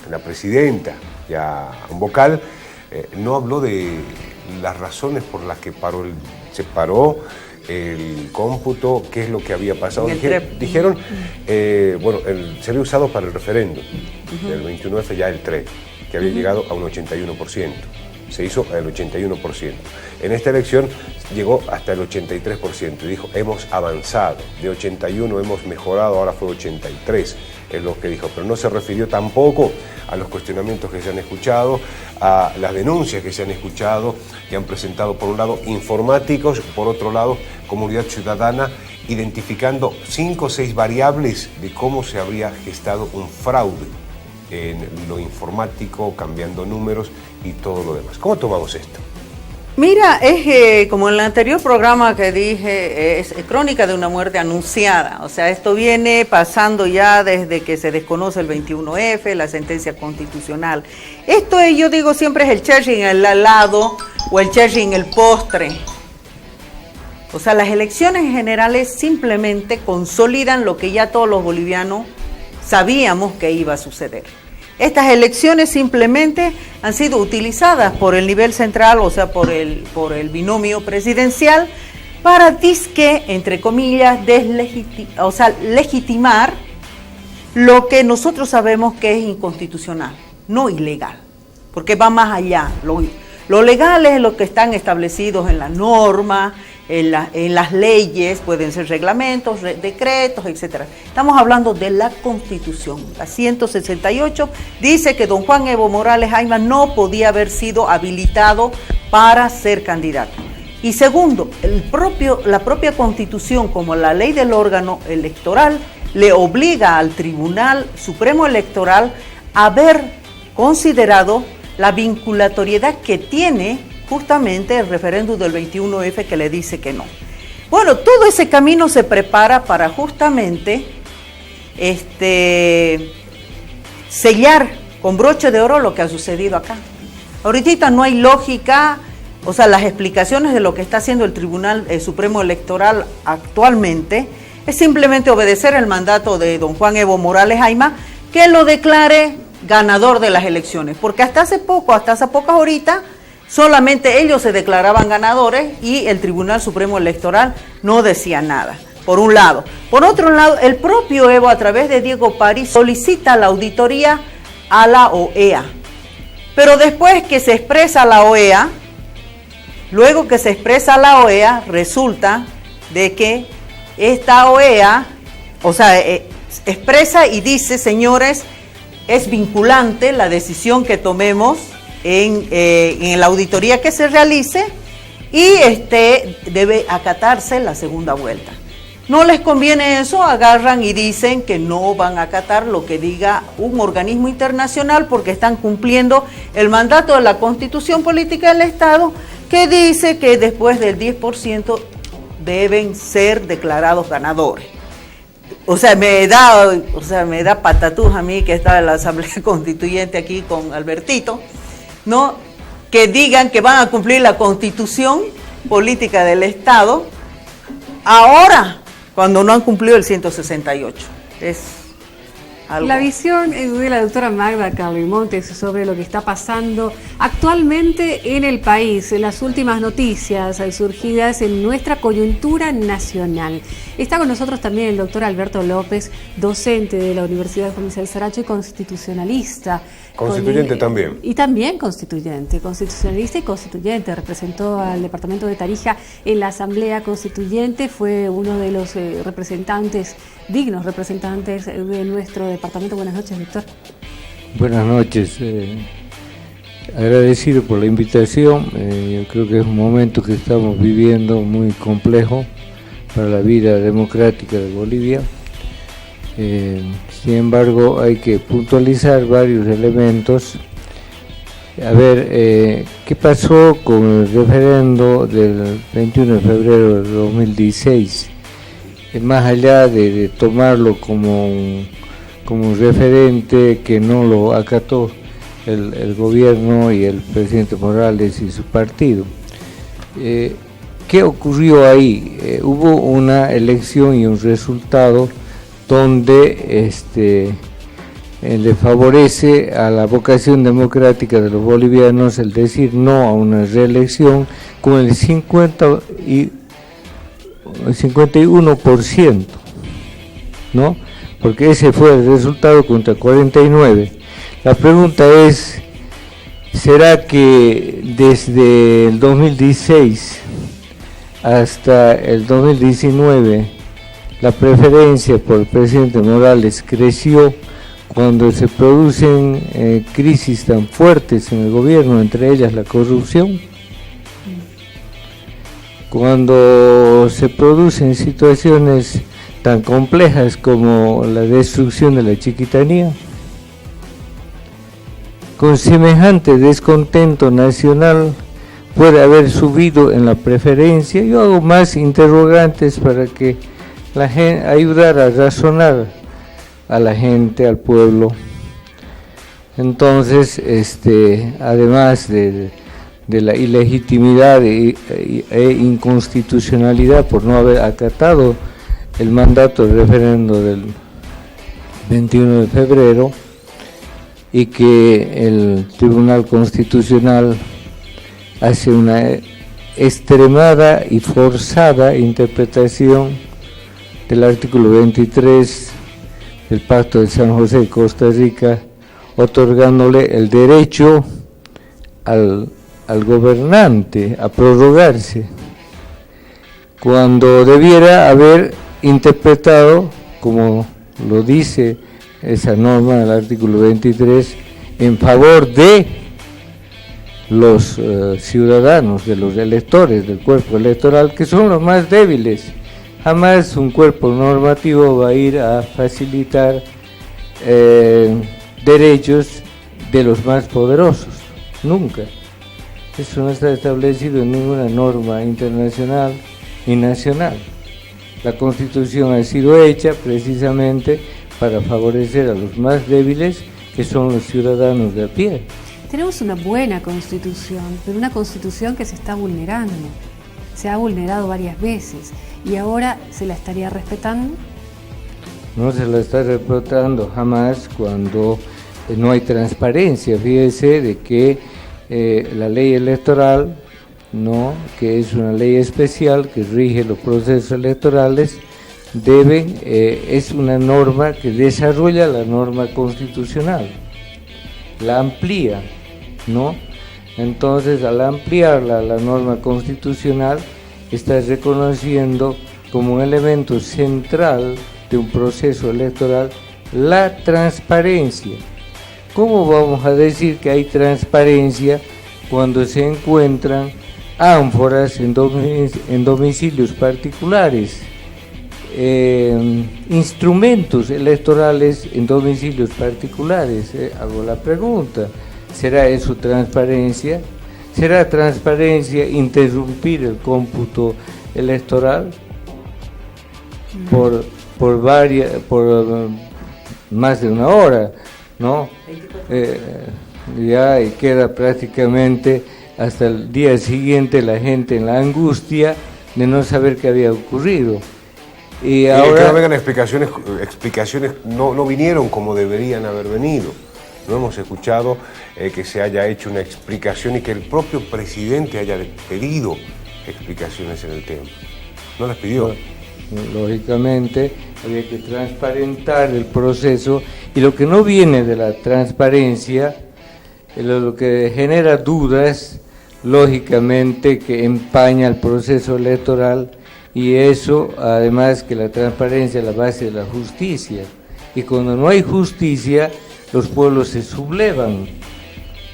la presidenta, ya un vocal, no habló de las razones por las que se paró el cómputo, qué es lo que había pasado. Dijeron, bueno, se había usado para el referéndum del 29F ya el 3, que había llegado a un 81%. Se hizo el 81%. En esta elección llegó hasta el 83%. Y dijo, hemos avanzado. De 81 hemos mejorado, ahora fue 83, es lo que dijo. Pero no se refirió tampoco a los cuestionamientos que se han escuchado, a las denuncias que se han escuchado, que han presentado, por un lado, informáticos, por otro lado, comunidad ciudadana, identificando 5 o 6 variables de cómo se habría gestado un fraude en lo informático, cambiando números y todo lo demás. ¿Cómo tomamos esto? Mira, es como en el anterior programa que dije, es crónica de una muerte anunciada. O sea, esto viene pasando ya desde que se desconoce el 21F, la sentencia constitucional. Esto es, yo digo siempre, es el cherry en el helado o el cherry en el postre. O sea, las elecciones generales simplemente consolidan lo que ya todos los bolivianos sabíamos que iba a suceder. Estas elecciones simplemente han sido utilizadas por el nivel central, o sea, por el binomio presidencial, para disque, entre comillas, legitimar lo que nosotros sabemos que es inconstitucional, no ilegal, porque va más allá. Lo legal es lo que están establecidos en la norma, en las leyes, pueden ser reglamentos, decretos, etc. Estamos hablando de la Constitución. La 168 dice que don Juan Evo Morales Ayma no podía haber sido habilitado para ser candidato. Y segundo, la propia Constitución, como la ley del órgano electoral, le obliga al Tribunal Supremo Electoral a haber considerado la vinculatoriedad que tiene justamente el referéndum del 21F que le dice que no. Bueno, todo ese camino se prepara para justamente sellar con broche de oro lo que ha sucedido acá. Ahorita no hay lógica, o sea, las explicaciones de lo que está haciendo el Tribunal Supremo Electoral actualmente es simplemente obedecer el mandato de don Juan Evo Morales Ayma, que lo declare ganador de las elecciones, porque hasta hace pocas horitas, solamente ellos se declaraban ganadores y el Tribunal Supremo Electoral no decía nada, por un lado. Por otro lado, el propio Evo, a través de Diego París, solicita la auditoría a la OEA. Pero después que se expresa la OEA, luego que se expresa la OEA, resulta de que esta OEA, o sea, expresa y dice, señores, es vinculante la decisión que tomemos en la auditoría que se realice y debe acatarse la segunda vuelta. No les conviene eso, agarran y dicen que no van a acatar lo que diga un organismo internacional porque están cumpliendo el mandato de la Constitución Política del Estado, que dice que después del 10% deben ser declarados ganadores. O sea, me da patatús a mí, que estaba en la Asamblea Constituyente aquí con Albertito, ¿no? Que digan que van a cumplir la Constitución Política del Estado ahora, cuando no han cumplido el 168. Es algo. La visión de la doctora Magda Carlimontes sobre lo que está pasando actualmente en el país, en las últimas noticias surgidas en nuestra coyuntura nacional. Está con nosotros también el doctor Alberto López, docente de la Universidad Juan Misael Saracho y constitucionalista. Constituyente también. Y también constitucionalista y constituyente. Representó al departamento de Tarija en la Asamblea Constituyente, fue uno de los dignos representantes de nuestro departamento. Buenas noches, doctor. Buenas noches. Agradecido por la invitación. Yo creo que es un momento que estamos viviendo muy complejo para la vida democrática de Bolivia. Sin embargo, hay que puntualizar varios elementos. A ver, ¿qué pasó con el referendo del 21 de febrero de 2016? Más allá de tomarlo como un referente que no lo acató el gobierno y el presidente Morales y su partido. ¿Qué ocurrió ahí? Hubo una elección y un resultado donde le favorece a la vocación democrática de los bolivianos el decir no a una reelección con el 51%, ¿no? Porque ese fue el resultado contra 49. La pregunta es, ¿será que desde el 2016 hasta el 2019 la preferencia por el presidente Morales creció cuando se producen crisis tan fuertes en el gobierno, entre ellas la corrupción? Cuando se producen situaciones tan complejas como la destrucción de la Chiquitanía, con semejante descontento nacional puede haber subido en la preferencia. Yo hago más interrogantes para que la gente, ayudar a razonar a la gente, al pueblo. Entonces, además de la ilegitimidad e inconstitucionalidad por no haber acatado el mandato del referendo del 21 de febrero, y que el Tribunal Constitucional hace una extremada y forzada interpretación del artículo 23 del Pacto de San José de Costa Rica, otorgándole el derecho al gobernante a prorrogarse, cuando debiera haber interpretado, como lo dice esa norma del artículo 23, en favor de los ciudadanos, de los electores, del cuerpo electoral, que son los más débiles. Jamás un cuerpo normativo va a ir a facilitar derechos de los más poderosos, nunca. Eso no está establecido en ninguna norma internacional ni nacional. La Constitución ha sido hecha precisamente para favorecer a los más débiles, que son los ciudadanos de a pie. Tenemos una buena Constitución, pero una Constitución que se está vulnerando. Se ha vulnerado varias veces y ahora se la estaría respetando. No se la está respetando jamás cuando no hay transparencia. Fíjese de que la ley electoral, ¿no?, que es una ley especial que rige los procesos electorales, es una norma que desarrolla la norma constitucional, la amplía, ¿no? Entonces, al ampliar la norma constitucional, está reconociendo como un elemento central de un proceso electoral la transparencia. ¿Cómo vamos a decir que hay transparencia cuando se encuentran ánforas en domicilios particulares? Instrumentos electorales en domicilios particulares. Hago la pregunta, ¿será eso transparencia? ¿Será transparencia interrumpir el cómputo electoral por más de una hora, ¿no? Ya queda prácticamente hasta el día siguiente la gente en la angustia de no saber qué había ocurrido. Y ahora, que no vengan explicaciones no vinieron como deberían haber venido. No hemos escuchado que se haya hecho una explicación y que el propio presidente haya pedido explicaciones en el tema. No las pidió. Lógicamente había que transparentar el proceso, y lo que no viene de la transparencia, lo que genera dudas, lógicamente que empaña el proceso electoral. Y eso, además, que la transparencia es la base de la justicia. Y cuando no hay justicia, los pueblos se sublevan.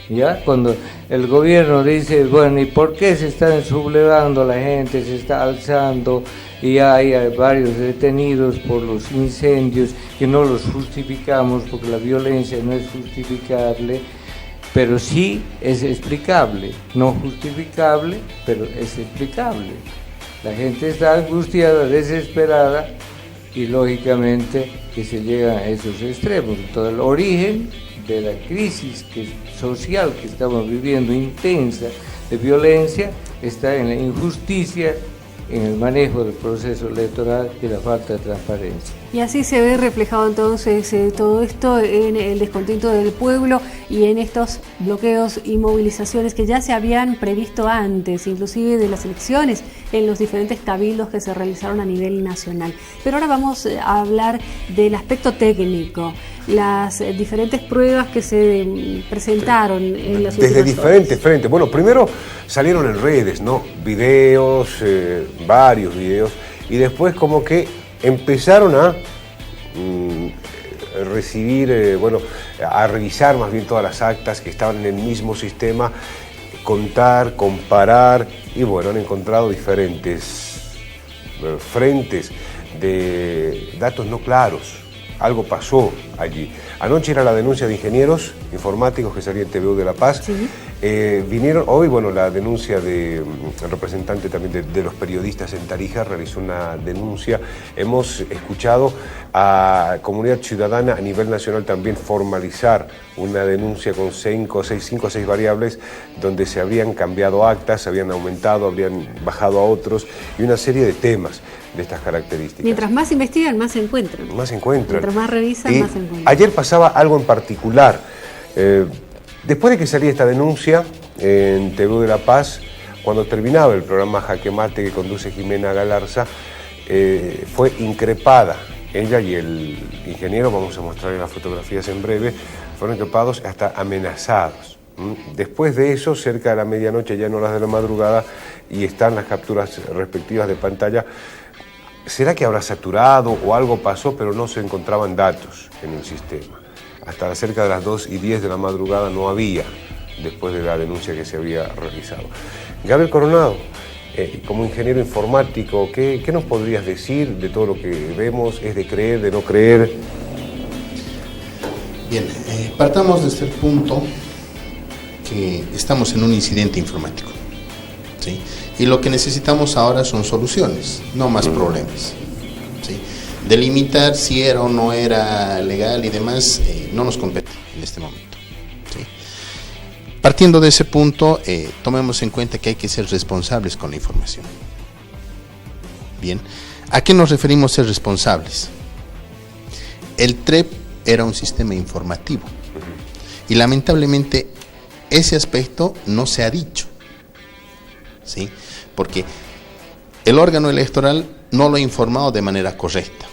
¿Ya? Cuando el gobierno dice, bueno, ¿y por qué se están sublevando? La gente se está alzando y hay varios detenidos por los incendios, que no los justificamos porque la violencia no es justificable, pero sí es explicable. No justificable, pero es explicable. La gente está angustiada, desesperada, y lógicamente que se llegan a esos extremos. Entonces, el origen de la crisis social que estamos viviendo, intensa, de violencia, está en la injusticia en el manejo del proceso electoral y la falta de transparencia. Y así se ve reflejado entonces todo esto en el descontento del pueblo y en estos bloqueos y movilizaciones que ya se habían previsto antes, inclusive de las elecciones, en los diferentes cabildos que se realizaron a nivel nacional. Pero ahora vamos a hablar del aspecto técnico, las diferentes pruebas que se presentaron en las últimas desde diferentes frentes. Bueno, primero salieron en redes, ¿no? Videos, varios videos, y después como que empezaron a recibir, a revisar más bien todas las actas que estaban en el mismo sistema, contar, comparar, y bueno, han encontrado diferentes frentes de datos no claros. Algo pasó allí. Anoche era la denuncia de ingenieros informáticos que salía en TVU de La Paz. Sí. Vinieron hoy, la denuncia del representante también de los periodistas en Tarija realizó una denuncia. Hemos escuchado a comunidad ciudadana a nivel nacional también formalizar una denuncia con 5 o 6 variables donde se habrían cambiado actas, se habían aumentado, habrían bajado a otros y una serie de temas de estas características. Mientras más investigan, más se encuentran. Más se encuentran. Mientras más revisan, más se encuentran. Ayer pasaba algo en particular. Después de que salía esta denuncia en TVU de La Paz, cuando terminaba el programa Jaque Mate que conduce Jimena Galarza, fue increpada. Ella y el ingeniero, vamos a mostrarles las fotografías en breve, fueron increpados hasta amenazados. Después de eso, cerca de la medianoche, ya en horas de la madrugada, y están las capturas respectivas de pantalla. ¿Será que habrá saturado o algo pasó, pero no se encontraban datos en el sistema? Hasta cerca de las 2:10 de la madrugada no había, después de la denuncia que se había realizado. Gabriel Coronado, como ingeniero informático, ¿qué nos podrías decir de todo lo que vemos? ¿Es de creer, de no creer? Bien, partamos desde el punto que estamos en un incidente informático, ¿sí? Y lo que necesitamos ahora son soluciones, no más problemas, ¿sí? Delimitar si era o no era legal y demás no nos compete en este momento, ¿sí? Partiendo de ese punto, tomemos en cuenta que hay que ser responsables con la información. Bien, ¿a qué nos referimos ser responsables? El TREP era un sistema informativo y lamentablemente ese aspecto no se ha dicho, ¿sí? Porque el órgano electoral no lo ha informado de manera correcta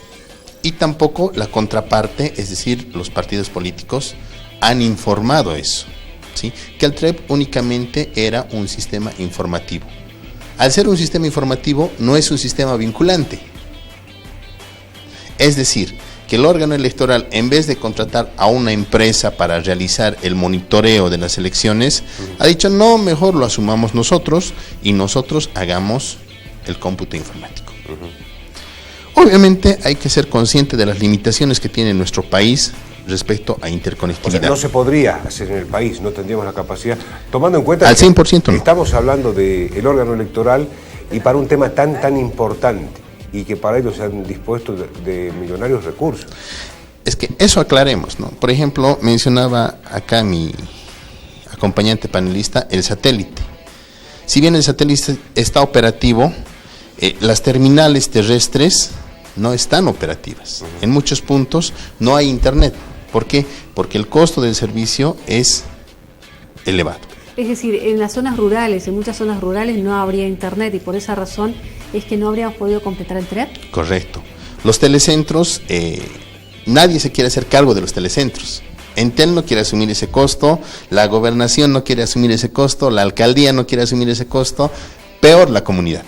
y tampoco la contraparte, es decir, los partidos políticos han informado eso, ¿sí? Que el TREP únicamente era un sistema informativo. Al ser un sistema informativo no es un sistema vinculante, es decir, que el órgano electoral, en vez de contratar a una empresa para realizar el monitoreo de las elecciones, ha dicho, no, mejor lo asumamos nosotros y nosotros hagamos el cómputo informático. Obviamente hay que ser consciente de las limitaciones que tiene nuestro país respecto a interconectividad. O sea, no se podría hacer en el país, no tendríamos la capacidad, tomando en cuenta al 100% que no. Estamos hablando del órgano electoral y para un tema tan importante, y que para ellos se han dispuesto de millonarios recursos. Es que eso aclaremos, ¿no? Por ejemplo, mencionaba acá mi acompañante panelista el satélite. Si bien el satélite está operativo, las terminales terrestres no están operativas. En muchos puntos no hay internet. ¿Por qué? Porque el costo del servicio es elevado. Es decir, en las zonas rurales, en muchas zonas rurales no habría internet y por esa razón es que no habríamos podido completar el TREP. Correcto. Los telecentros, nadie se quiere hacer cargo de los telecentros. Entel no quiere asumir ese costo, la gobernación no quiere asumir ese costo, la alcaldía no quiere asumir ese costo, peor la comunidad,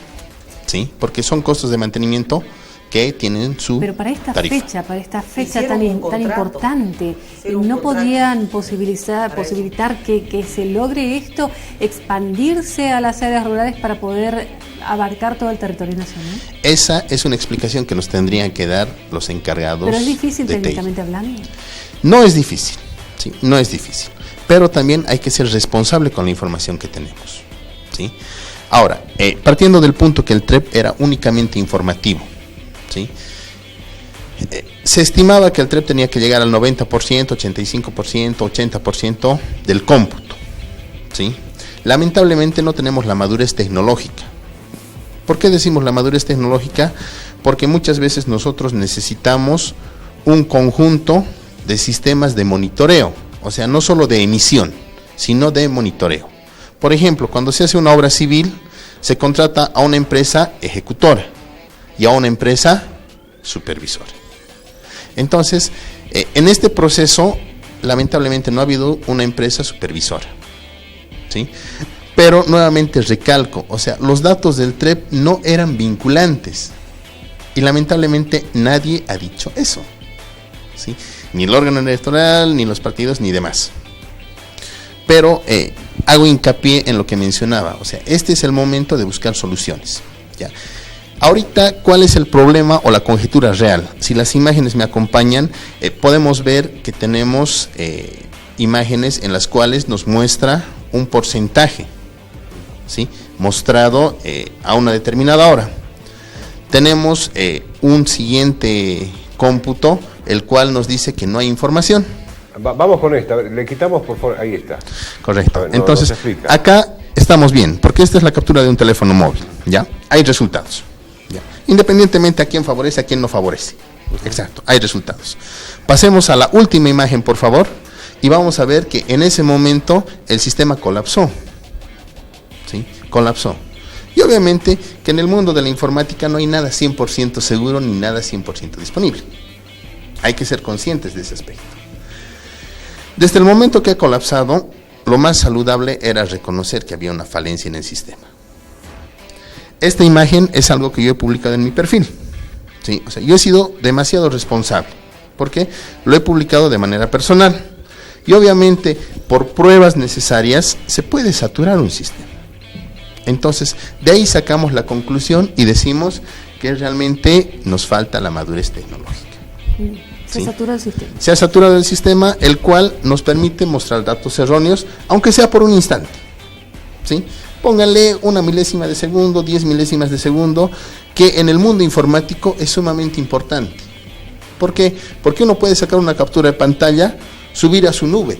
¿sí? Porque son costos de mantenimiento que tienen su Pero para esta tarifa. fecha tan importante, ¿no podían posibilitar que se logre esto, expandirse a las áreas rurales para poder abarcar todo el territorio nacional? Esa es una explicación que nos tendrían que dar los encargados. Pero es difícil de técnicamente TI. hablando. No es difícil, ¿sí? No es difícil, pero también hay que ser responsable con la información que tenemos, ¿sí? Ahora, partiendo del punto que el TREP era únicamente informativo, ¿sí? Se estimaba que el TREP tenía que llegar al 90%, 85%, 80% del cómputo, ¿sí? Lamentablemente no tenemos la madurez tecnológica ¿Por qué decimos la madurez tecnológica? Porque muchas veces nosotros necesitamos un conjunto de sistemas de monitoreo, o sea, no solo de emisión, sino de monitoreo. Por ejemplo, cuando se hace una obra civil, se contrata a una empresa ejecutora y a una empresa supervisora. Entonces, en este proceso, lamentablemente no ha habido una empresa supervisora, ¿sí? Pero nuevamente recalco, o sea, los datos del TREP no eran vinculantes y lamentablemente nadie ha dicho eso, ¿sí? Ni el órgano electoral, ni los partidos, ni demás. Pero hago hincapié en lo que mencionaba, o sea, este es el momento de buscar soluciones, ¿ya? Ahorita, ¿cuál es el problema o la conjetura real? Si las imágenes me acompañan, podemos ver que tenemos imágenes en las cuales nos muestra un porcentaje, ¿sí? Mostrado a una determinada hora. Tenemos un siguiente cómputo, el cual nos dice que no hay información. Vamos con esta, le quitamos por favor, ahí está. Correcto. Ver, entonces, acá estamos bien, porque esta es la captura de un teléfono móvil, ¿ya? Hay resultados, ¿ya? Independientemente a quién favorece, a quién no favorece. Exacto, hay resultados. Pasemos a la última imagen, por favor, y vamos a ver que en ese momento el sistema colapsó, ¿sí? Colapsó. Y obviamente que en el mundo de la informática no hay nada 100% seguro ni nada 100% disponible. Hay que ser conscientes de ese aspecto. Desde el momento que ha colapsado, lo más saludable era reconocer que había una falencia en el sistema. Esta imagen es algo que yo he publicado en mi perfil, ¿sí? O sea, yo he sido demasiado responsable, porque lo he publicado de manera personal. Y obviamente, por pruebas necesarias, se puede saturar un sistema. Entonces, de ahí sacamos la conclusión y decimos que realmente nos falta la madurez tecnológica. Se satura el sistema. Se ha saturado el sistema, el cual nos permite mostrar datos erróneos, aunque sea por un instante, ¿sí? Pónganle 1 milésima de segundo, 10 milésimas de segundo, que en el mundo informático es sumamente importante. ¿Por qué? Porque uno puede sacar una captura de pantalla, subir a su nube,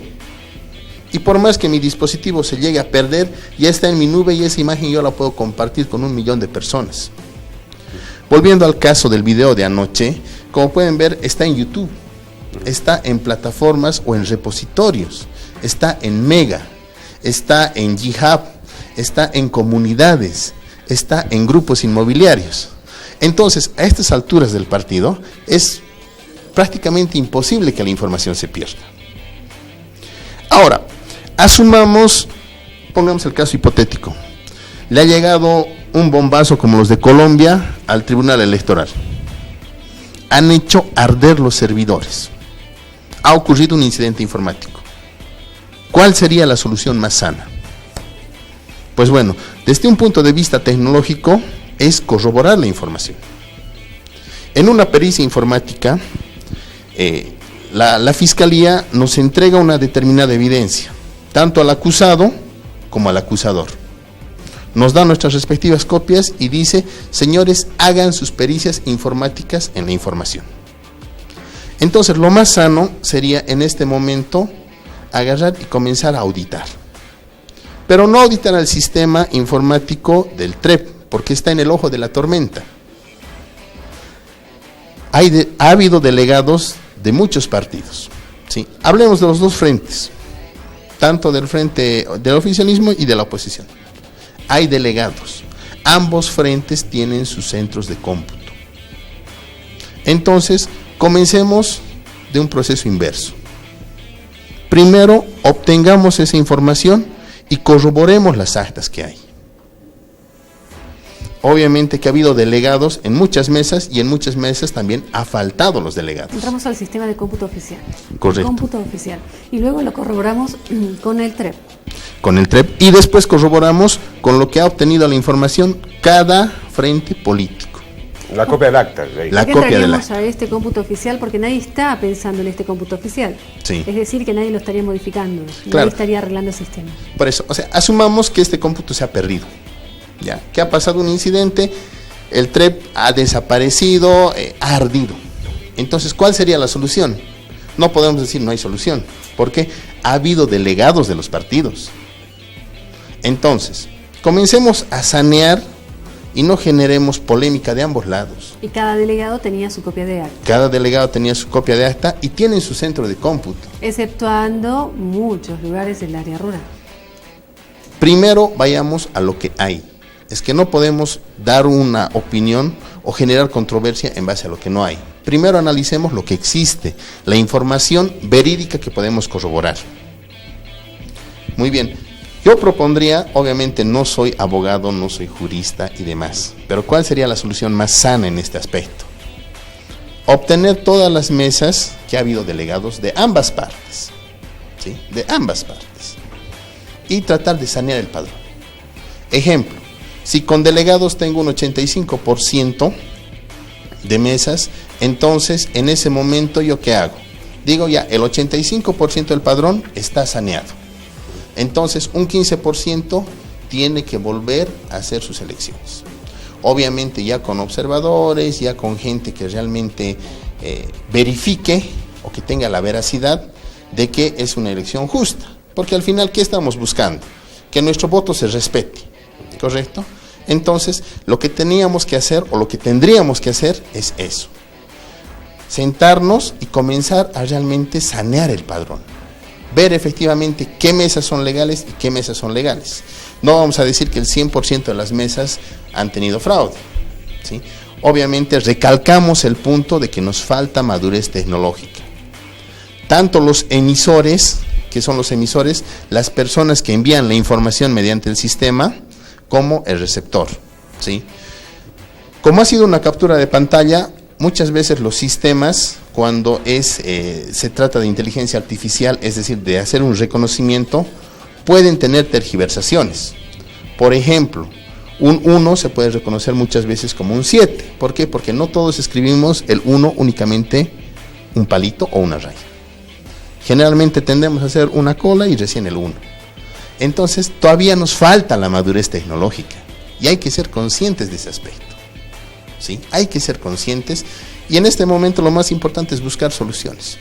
y por más que mi dispositivo se llegue a perder, ya está en mi nube y esa imagen yo la puedo compartir con 1 millón de personas. Volviendo al caso del video de anoche, como pueden ver, está en YouTube, está en plataformas o en repositorios, está en Mega, está en GitHub, está en comunidades, está en grupos inmobiliarios. Entonces, a estas alturas del partido, es prácticamente imposible que la información se pierda. Ahora, asumamos, pongamos el caso hipotético, le ha llegado un bombazo como los de Colombia al Tribunal Electoral. Han hecho arder los servidores. Ha ocurrido un incidente informático. ¿Cuál sería la solución más sana? Pues bueno, desde un punto de vista tecnológico, es corroborar la información. En una pericia informática, la Fiscalía nos entrega una determinada evidencia, tanto al acusado como al acusador. Nos da nuestras respectivas copias y dice, señores, hagan sus pericias informáticas en la información. Entonces, lo más sano sería en este momento agarrar y comenzar a auditar. Pero no auditar al sistema informático del TREP, porque está en el ojo de la tormenta. Ha habido delegados de muchos partidos, ¿sí? Hablemos de los dos frentes, tanto del frente del oficialismo y de la oposición. Hay delegados, ambos frentes tienen sus centros de cómputo. Entonces, comencemos de un proceso inverso. Primero, obtengamos esa información y corroboremos las actas que hay. Obviamente que ha habido delegados en muchas mesas y en muchas mesas también ha faltado los delegados. Entramos al sistema de cómputo oficial. Correcto. Cómputo oficial. Y luego lo corroboramos con el TREP. Con el TREP y después corroboramos con lo que ha obtenido la información cada frente político. La copia del acta. La copia del acta. A este cómputo oficial porque nadie está pensando en este cómputo oficial. Sí. Es decir, que nadie lo estaría modificando, claro. Nadie estaría arreglando el sistema. Por eso, o sea, asumamos que este cómputo se ha perdido. Ya, que ha pasado un incidente, el TREP ha desaparecido, ha ardido. Entonces, ¿cuál sería la solución? No podemos decir no hay solución, porque ha habido delegados de los partidos. Entonces, comencemos a sanear y no generemos polémica de ambos lados. Y cada delegado tenía su copia de acta. Cada delegado tenía su copia de acta y tienen su centro de cómputo. Exceptuando muchos lugares del área rural. Primero vayamos a lo que hay. Es que no podemos dar una opinión o generar controversia en base a lo que no hay. Primero analicemos lo que existe, la información verídica que podemos corroborar. Muy bien, yo propondría, obviamente no soy abogado, no soy jurista y demás, pero ¿cuál sería la solución más sana en este aspecto? Obtener todas las mesas que ha habido delegados de ambas partes, ¿sí? De ambas partes, y tratar de sanear el padrón. Ejemplo, si con delegados tengo un 85% de mesas, entonces en ese momento ¿yo qué hago? Digo ya, el 85% del padrón está saneado. Entonces un 15% tiene que volver a hacer sus elecciones. Obviamente ya con observadores, ya con gente que realmente verifique o que tenga la veracidad de que es una elección justa. Porque al final, ¿qué estamos buscando? Que nuestro voto se respete, ¿correcto? Entonces, lo que teníamos que hacer o lo que tendríamos que hacer es eso. Sentarnos y comenzar a realmente sanear el padrón. Ver efectivamente qué mesas son legales y qué mesas son legales. No vamos a decir que el 100% de las mesas han tenido fraude, ¿sí? Obviamente recalcamos el punto de que nos falta madurez tecnológica. Tanto los emisores, que son los emisores, las personas que envían la información mediante el sistema, como el receptor, ¿sí? Como ha sido una captura de pantalla, muchas veces los sistemas, cuando se trata de inteligencia artificial, es decir, de hacer un reconocimiento, pueden tener tergiversaciones. Por ejemplo, un 1 se puede reconocer muchas veces como un 7. ¿Por qué? Porque no todos escribimos el 1 únicamente un palito o una raya. Generalmente tendemos a hacer una cola y recién el 1. Entonces, todavía nos falta la madurez tecnológica y hay que ser conscientes de ese aspecto, ¿sí? Hay que ser conscientes y en este momento lo más importante es buscar soluciones,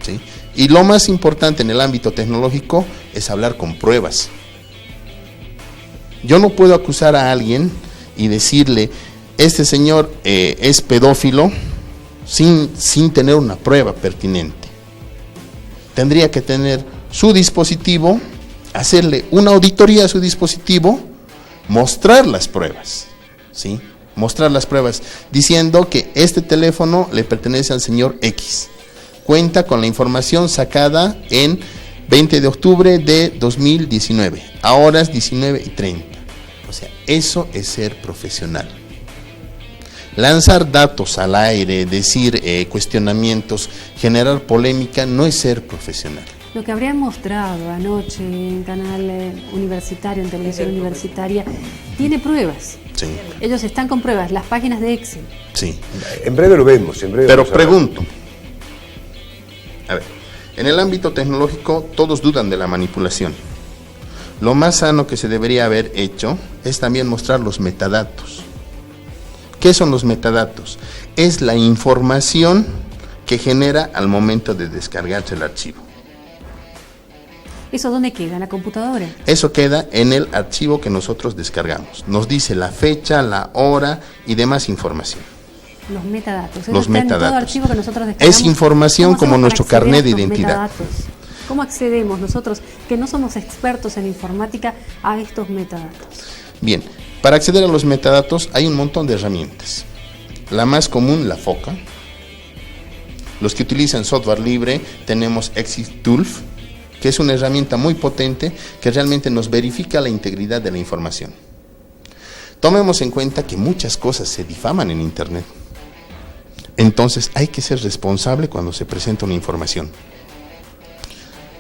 ¿sí? Y lo más importante en el ámbito tecnológico es hablar con pruebas. Yo no puedo acusar a alguien y decirle, este señor es pedófilo sin tener una prueba pertinente. Tendría que tener su dispositivo, hacerle una auditoría a su dispositivo, mostrar las pruebas, ¿sí? Mostrar las pruebas, diciendo que este teléfono le pertenece al señor X. Cuenta con la información sacada en 20 de octubre de 2019, a horas 19:30. O sea, eso es ser profesional. Lanzar datos al aire, decir cuestionamientos, generar polémica, no es ser profesional. Lo que habrían mostrado anoche en canal universitario, en televisión universitaria, tiene pruebas. Sí. Ellos están con pruebas, las páginas de Excel. Sí. En breve lo vemos, en breve. Pero pregunto, a ver, en el ámbito tecnológico todos dudan de la manipulación. Lo más sano que se debería haber hecho es también mostrar los metadatos. ¿Qué son los metadatos? Es la información que genera al momento de descargarse el archivo. ¿Eso dónde queda? ¿En la computadora? Eso queda en el archivo que nosotros descargamos. Nos dice la fecha, la hora y demás información. Los metadatos. Los metadatos. En todo archivo que nosotros descargamos. Es información como nuestro carnet de identidad. Metadatos? ¿Cómo accedemos nosotros, que no somos expertos en informática, a estos metadatos? Bien, para acceder a los metadatos hay un montón de herramientas. La más común, la FOCA. Los que utilizan software libre, tenemos ExitTulf, que es una herramienta muy potente que realmente nos verifica la integridad de la información. Tomemos en cuenta que muchas cosas se difaman en Internet. Entonces hay que ser responsable cuando se presenta una información.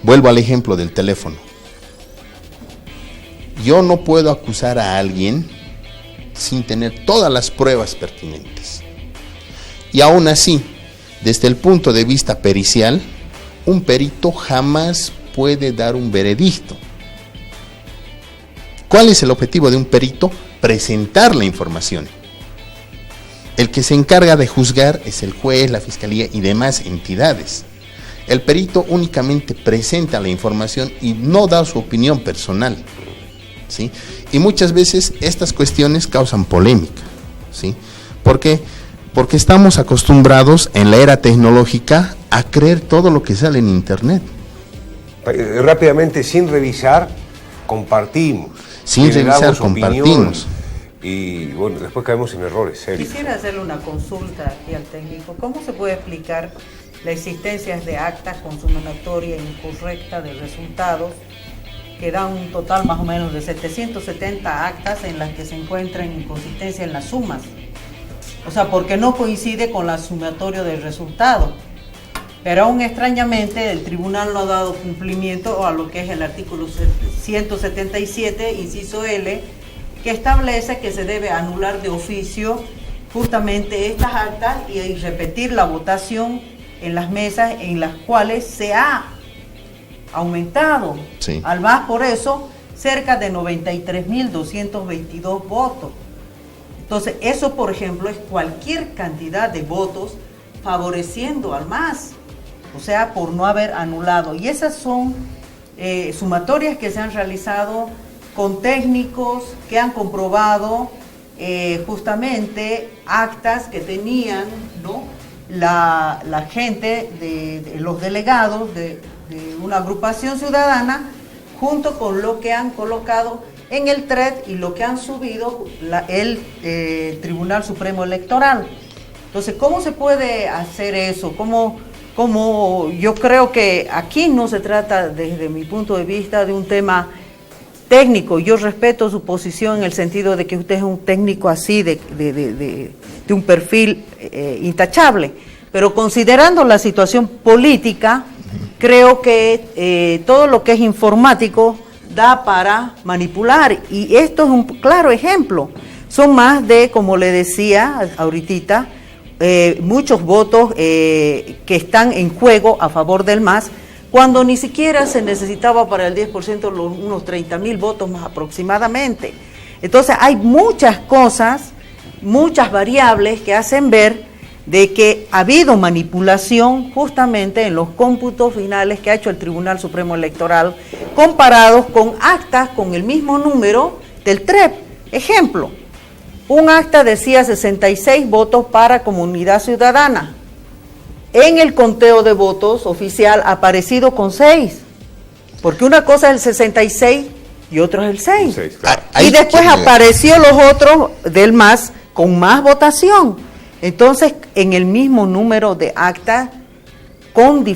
Vuelvo al ejemplo del teléfono. Yo no puedo acusar a alguien sin tener todas las pruebas pertinentes. Y aún así, desde el punto de vista pericial, un perito jamás puede dar un veredicto. ¿Cuál es el objetivo de un perito? Presentar la información. El que se encarga de juzgar es el juez, la fiscalía y demás entidades. El perito únicamente presenta la información y no da su opinión personal. ¿sí? Y muchas veces estas cuestiones causan polémica, ¿sí? ¿Por qué? Porque estamos acostumbrados en la era tecnológica a creer todo lo que sale en internet. Rápidamente, sin revisar, compartimos. Sin revisar, compartimos. Y bueno, después caemos en errores serios. Quisiera hacerle una consulta aquí al técnico. ¿Cómo se puede explicar la existencia de actas con sumatoria incorrecta de resultados que dan un total más o menos de 770 actas en las que se encuentran inconsistencia en las sumas? O sea, porque no coincide con la sumatoria del resultado. Pero aún extrañamente el tribunal no ha dado cumplimiento a lo que es el artículo 177, inciso L, que establece que se debe anular de oficio justamente estas actas y repetir la votación en las mesas en las cuales se ha aumentado, sí, al más por eso, cerca de 93.222 votos. Entonces, eso, por ejemplo, es cualquier cantidad de votos favoreciendo al MAS, o sea, por no haber anulado. Y esas son sumatorias que se han realizado con técnicos que han comprobado justamente actas que tenían, ¿no?, la gente, de los delegados de una agrupación ciudadana, junto con lo que han colocado en el TRED y lo que han subido el Tribunal Supremo Electoral. Entonces, ¿cómo se puede hacer eso? ¿Cómo yo creo que aquí no se trata, desde mi punto de vista, de un tema técnico? Yo respeto su posición en el sentido de que usted es un técnico así, de un perfil intachable, pero considerando la situación política, creo que todo lo que es informático da para manipular, y esto es un claro ejemplo. Son más de, como le decía ahorita, muchos votos que están en juego a favor del MAS, cuando ni siquiera se necesitaba para el 10% unos 30.000 votos más aproximadamente. Entonces hay muchas cosas, muchas variables que hacen ver de que ha habido manipulación justamente en los cómputos finales que ha hecho el Tribunal Supremo Electoral, comparados con actas con el mismo número del TREP. Ejemplo, un acta decía 66 votos para Comunidad Ciudadana. En el conteo de votos oficial ha aparecido con 6, porque una cosa es el 66 y otro es el 6. Claro. Y después apareció los otros del MAS con más votación. Entonces, en el mismo número de actas, con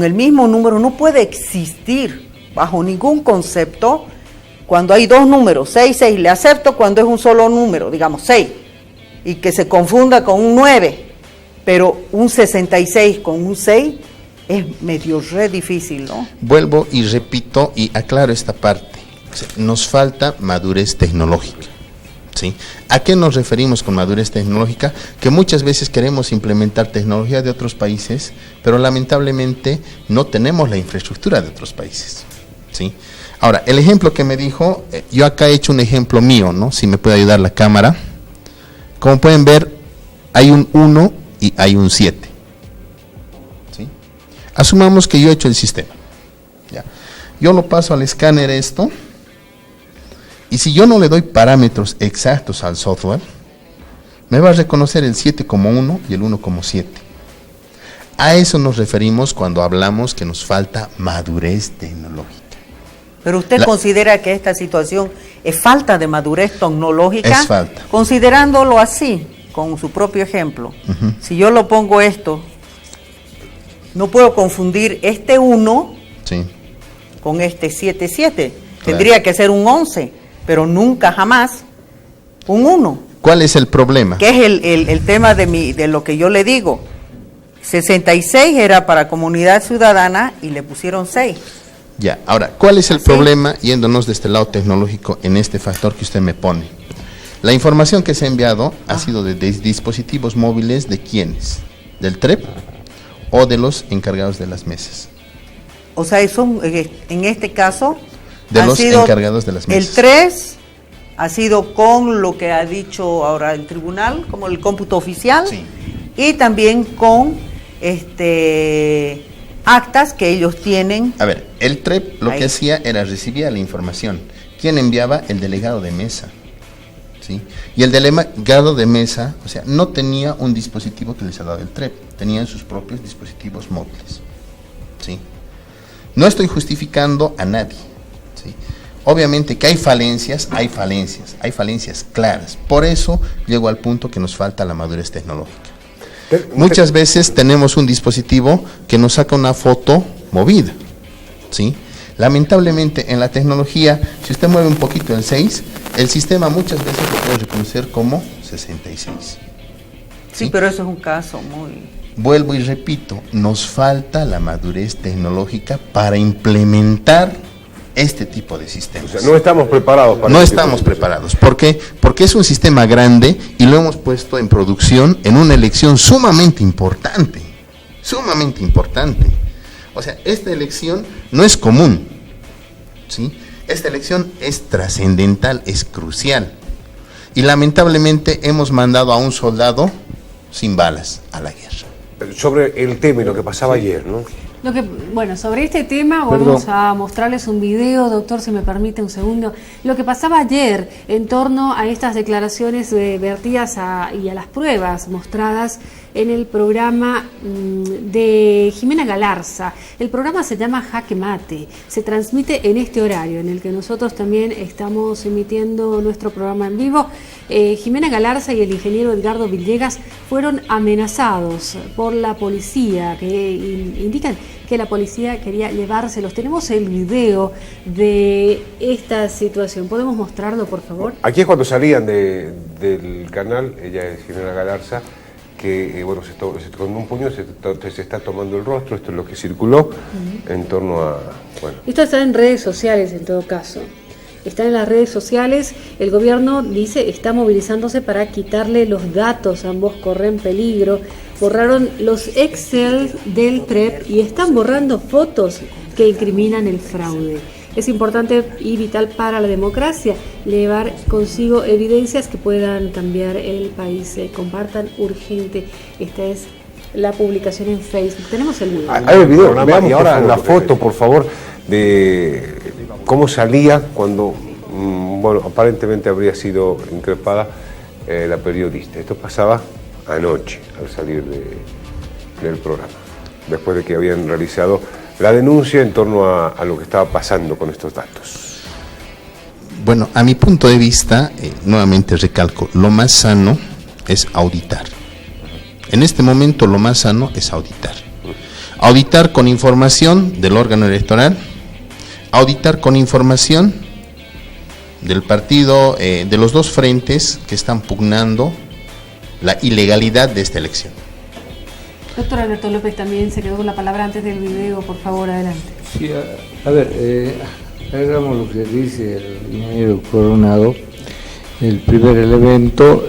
el mismo número no puede existir bajo ningún concepto cuando hay dos números, 6, 6, le acepto cuando es un solo número, digamos 6, y que se confunda con un 9, pero un 66 con un 6 es medio re difícil, ¿no? Vuelvo y repito y aclaro esta parte. Nos falta madurez tecnológica, ¿sí? ¿A qué nos referimos con madurez tecnológica? Que muchas veces queremos implementar tecnología de otros países, pero lamentablemente no tenemos la infraestructura de otros países, ¿sí? Ahora, el ejemplo que me dijo, yo acá he hecho un ejemplo mío, ¿no? Si me puede ayudar la cámara. Como pueden ver, hay un 1 y hay un 7, ¿sí? Asumamos que yo he hecho el sistema, ¿ya? Yo lo paso al escáner esto, y si yo no le doy parámetros exactos al software, me va a reconocer el 7 como 1 y el 1 como 7. A eso nos referimos cuando hablamos que nos falta madurez tecnológica. Pero usted considera que esta situación es falta de madurez tecnológica. Es falta. Considerándolo así, con su propio ejemplo. Si yo lo pongo esto, no puedo confundir este 1 Sí. con este 7, 7. Claro. Tendría que ser un 11, pero nunca jamás un 1. ¿Cuál es el problema? Que es el tema de lo que yo le digo. 66 era para Comunidad Ciudadana y le pusieron 6. Ya, ahora, ¿cuál es el ¿Así? problema, yéndonos de este lado tecnológico, en este factor que usted me pone? La información que se ha enviado ha sido de dispositivos móviles, ¿de quiénes? ¿Del TREP o de los encargados de las mesas? O sea, eso, en este caso, De han los sido encargados de las mesas. El 3 ha sido con lo que ha dicho ahora el tribunal, como el cómputo oficial, Sí. y también con actas que ellos tienen. A ver, el TREP lo Ahí. que hacía era recibía la información. ¿quién enviaba? El delegado de mesa. ¿Sí? Y el delegado de mesa, o sea, no tenía un dispositivo que les ha dado el TREP, tenían sus propios dispositivos móviles. ¿Sí? No estoy justificando a nadie. ¿Sí? Obviamente que hay falencias claras. Por eso llego al punto que nos falta la madurez tecnológica. Muchas veces tenemos un dispositivo que nos saca una foto movida. ¿Sí? Lamentablemente en la tecnología, si usted mueve un poquito el 6, el sistema muchas veces lo puede reconocer como 66. Sí, pero eso es un caso muy... Vuelvo y repito, nos falta la madurez tecnológica para implementar este tipo de sistemas. O sea, no estamos preparados para... No estamos preparados. ¿Por qué? Porque es un sistema grande y lo hemos puesto en producción en una elección sumamente importante. Sumamente importante. O sea, esta elección no es común, ¿sí? Esta elección es trascendental, es crucial. Y lamentablemente hemos mandado a un soldado sin balas a la guerra. Sobre el tema y lo que pasaba ayer, ¿no? Bueno, sobre este tema vamos a mostrarles un video, doctor, si me permite un segundo. Lo que pasaba ayer en torno a estas declaraciones vertidas y a las pruebas mostradas en el programa de Jimena Galarza. El programa se llama Jaque Mate, se transmite en este horario en el que nosotros también estamos emitiendo nuestro programa en vivo. Jimena Galarza y el ingeniero Edgardo Villegas fueron amenazados por la policía, que indican que la policía quería llevárselos. Tenemos el video de esta situación. ¿Podemos mostrarlo, por favor? Aquí es cuando salían del canal, ella es Jimena Galarza, que bueno, con un puño se está tomando el rostro. Esto es lo que circuló en torno a... Bueno. Esto está en redes sociales en todo caso. Está en las redes sociales. El gobierno dice está movilizándose para quitarle los datos. Ambos corren peligro. Borraron los Excel del TREP y están borrando fotos que incriminan el fraude. Es importante y vital para la democracia llevar consigo evidencias que puedan cambiar el país. Compartan urgente. Esta es la publicación en Facebook. Tenemos el video. Hay el video. Veamos ahora la foto, por favor, de cómo salía cuando, bueno, aparentemente habría sido increpada la periodista. Esto pasaba anoche al salir del programa, después de que habían realizado la denuncia en torno a lo que estaba pasando con estos datos. Bueno, a mi punto de vista, nuevamente recalco, lo más sano es auditar. En este momento lo más sano es auditar. Auditar con información del órgano electoral, auditar con información del partido, de los dos frentes que están pugnando la ilegalidad de esta elección. Doctor Alberto López también se quedó con la palabra antes del video, por favor, adelante. Sí, a ver, hagamos lo que dice el ingeniero Coronado. El primer elemento,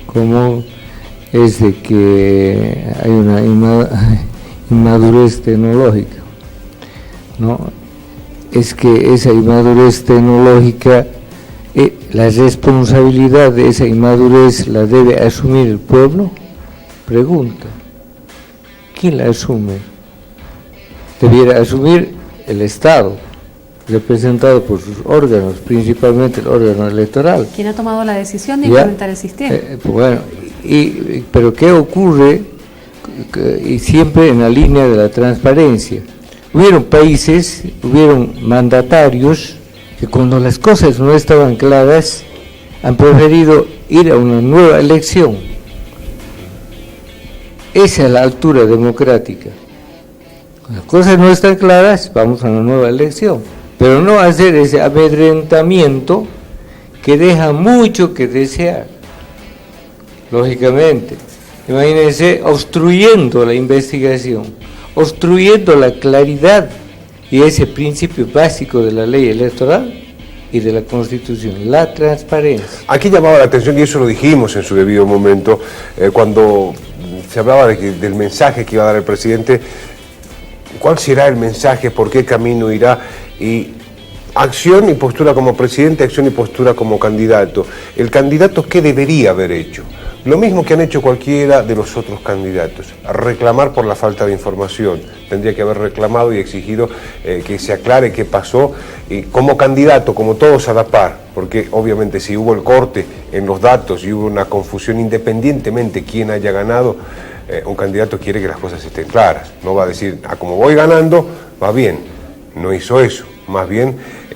como es de que hay una inmadurez tecnológica, ¿no? Es que esa inmadurez tecnológica, la responsabilidad de esa inmadurez la debe asumir el pueblo. Pregunta, ¿quién la asume? Debiera asumir el Estado, representado por sus órganos, principalmente el órgano electoral. ¿Quién ha tomado la decisión de implementar el sistema? Bueno, pero ¿qué ocurre? Y siempre en la línea de la transparencia. Hubieron países, hubieron mandatarios que cuando las cosas no estaban claras han preferido ir a una nueva elección. Esa es la altura democrática. Cuando las cosas no están claras, vamos a una nueva elección. Pero no hacer ese amedrentamiento que deja mucho que desear. Lógicamente, imagínense obstruyendo la investigación, obstruyendo la claridad y ese principio básico de la ley electoral y de la Constitución, la transparencia. Aquí llamaba la atención, y eso lo dijimos en su debido momento, cuando se hablaba del mensaje que iba a dar el presidente. ¿Cuál será el mensaje? ¿Por qué camino irá? Y acción y postura como presidente, acción y postura como candidato. ¿El candidato qué debería haber hecho? Lo mismo que han hecho cualquiera de los otros candidatos, reclamar por la falta de información. Tendría que haber reclamado y exigido que se aclare qué pasó, y como candidato, como todos, a la par, porque obviamente si hubo el corte en los datos y hubo una confusión, independientemente quién haya ganado, un candidato quiere que las cosas estén claras, no va a decir, como voy ganando, va bien. No hizo eso, más bien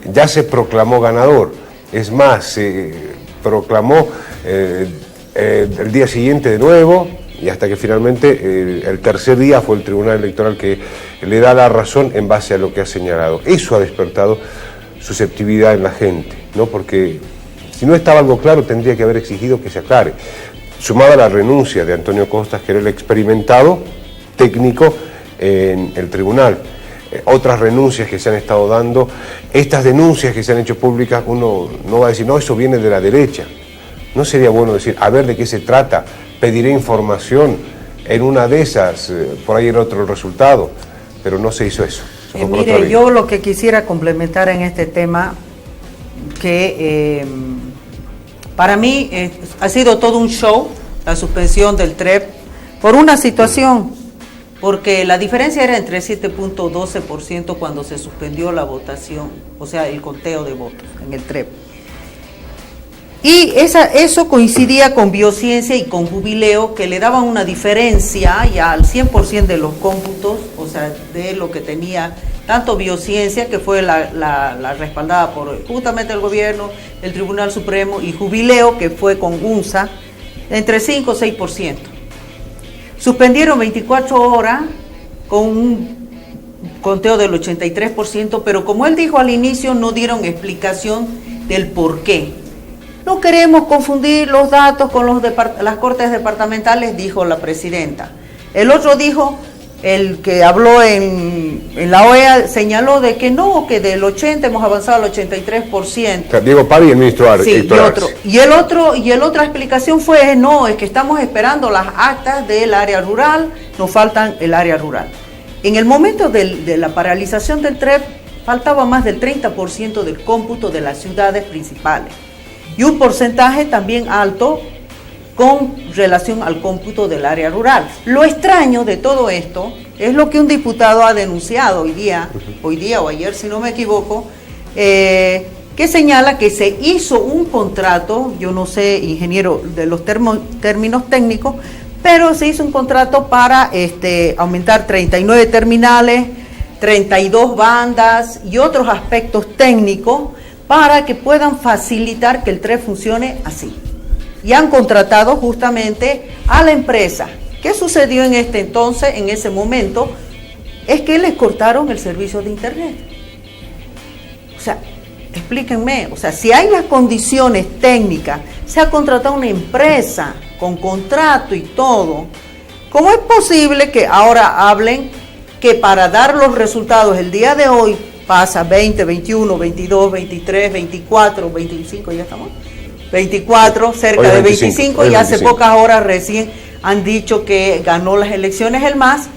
ya se proclamó ganador, es más, se proclamó el día siguiente de nuevo, y hasta que finalmente el tercer día fue el Tribunal Electoral que le da la razón en base a lo que ha señalado. Eso ha despertado susceptibilidad en la gente, ¿no? Porque si no estaba algo claro tendría que haber exigido que se aclare. Sumada a la renuncia de Antonio Costas, que era el experimentado técnico en el tribunal. Otras renuncias que se han estado dando, estas denuncias que se han hecho públicas, uno no va a decir, no, eso viene de la derecha. ¿No sería bueno decir, a ver de qué se trata? Pediré información, en una de esas, por ahí era otro resultado, pero no se hizo eso. Mire, yo lo que quisiera complementar en este tema, que para mí ha sido todo un show, la suspensión del TREP, por una situación, porque la diferencia era entre 7.12% cuando se suspendió la votación, o sea, el conteo de votos en el TREP. Y eso coincidía con Biociencia y con Jubileo, que le daban una diferencia ya al 100% de los cómputos, o sea, de lo que tenía tanto Biociencia, que fue la respaldada por justamente el gobierno, el Tribunal Supremo, y Jubileo, que fue con UNSA, entre 5 o 6%. Suspendieron 24 horas con un conteo del 83%, pero como él dijo al inicio, no dieron explicación del por qué. No queremos confundir los datos con las cortes departamentales, dijo la presidenta. El otro dijo, el que habló en la OEA, señaló de que no, que del 80 hemos avanzado al 83%. Diego Pari, el ministro sí, y el otra explicación fue, no, es que estamos esperando las actas del área rural, nos faltan el área rural. En el momento de la paralización del TREP, faltaba más del 30% del cómputo de las ciudades principales. Y un porcentaje también alto con relación al cómputo del área rural. Lo extraño de todo esto es lo que un diputado ha denunciado hoy día o ayer, si no me equivoco, que señala que se hizo un contrato, yo no sé, ingeniero, de los términos técnicos, pero se hizo un contrato para aumentar 39 terminales, 32 bandas y otros aspectos técnicos, para que puedan facilitar que el TREP funcione así. Y han contratado justamente a la empresa. ¿Qué sucedió en ese momento? Es que les cortaron el servicio de internet. O sea, explíquenme, o sea, si hay las condiciones técnicas, se ha contratado una empresa con contrato y todo, ¿cómo es posible que ahora hablen que para dar los resultados el día de hoy pasa 20, 21, 22, 23, 24, 25, ya estamos, 24, cerca de 25, y hace pocas horas recién han dicho que ganó las elecciones el MAS?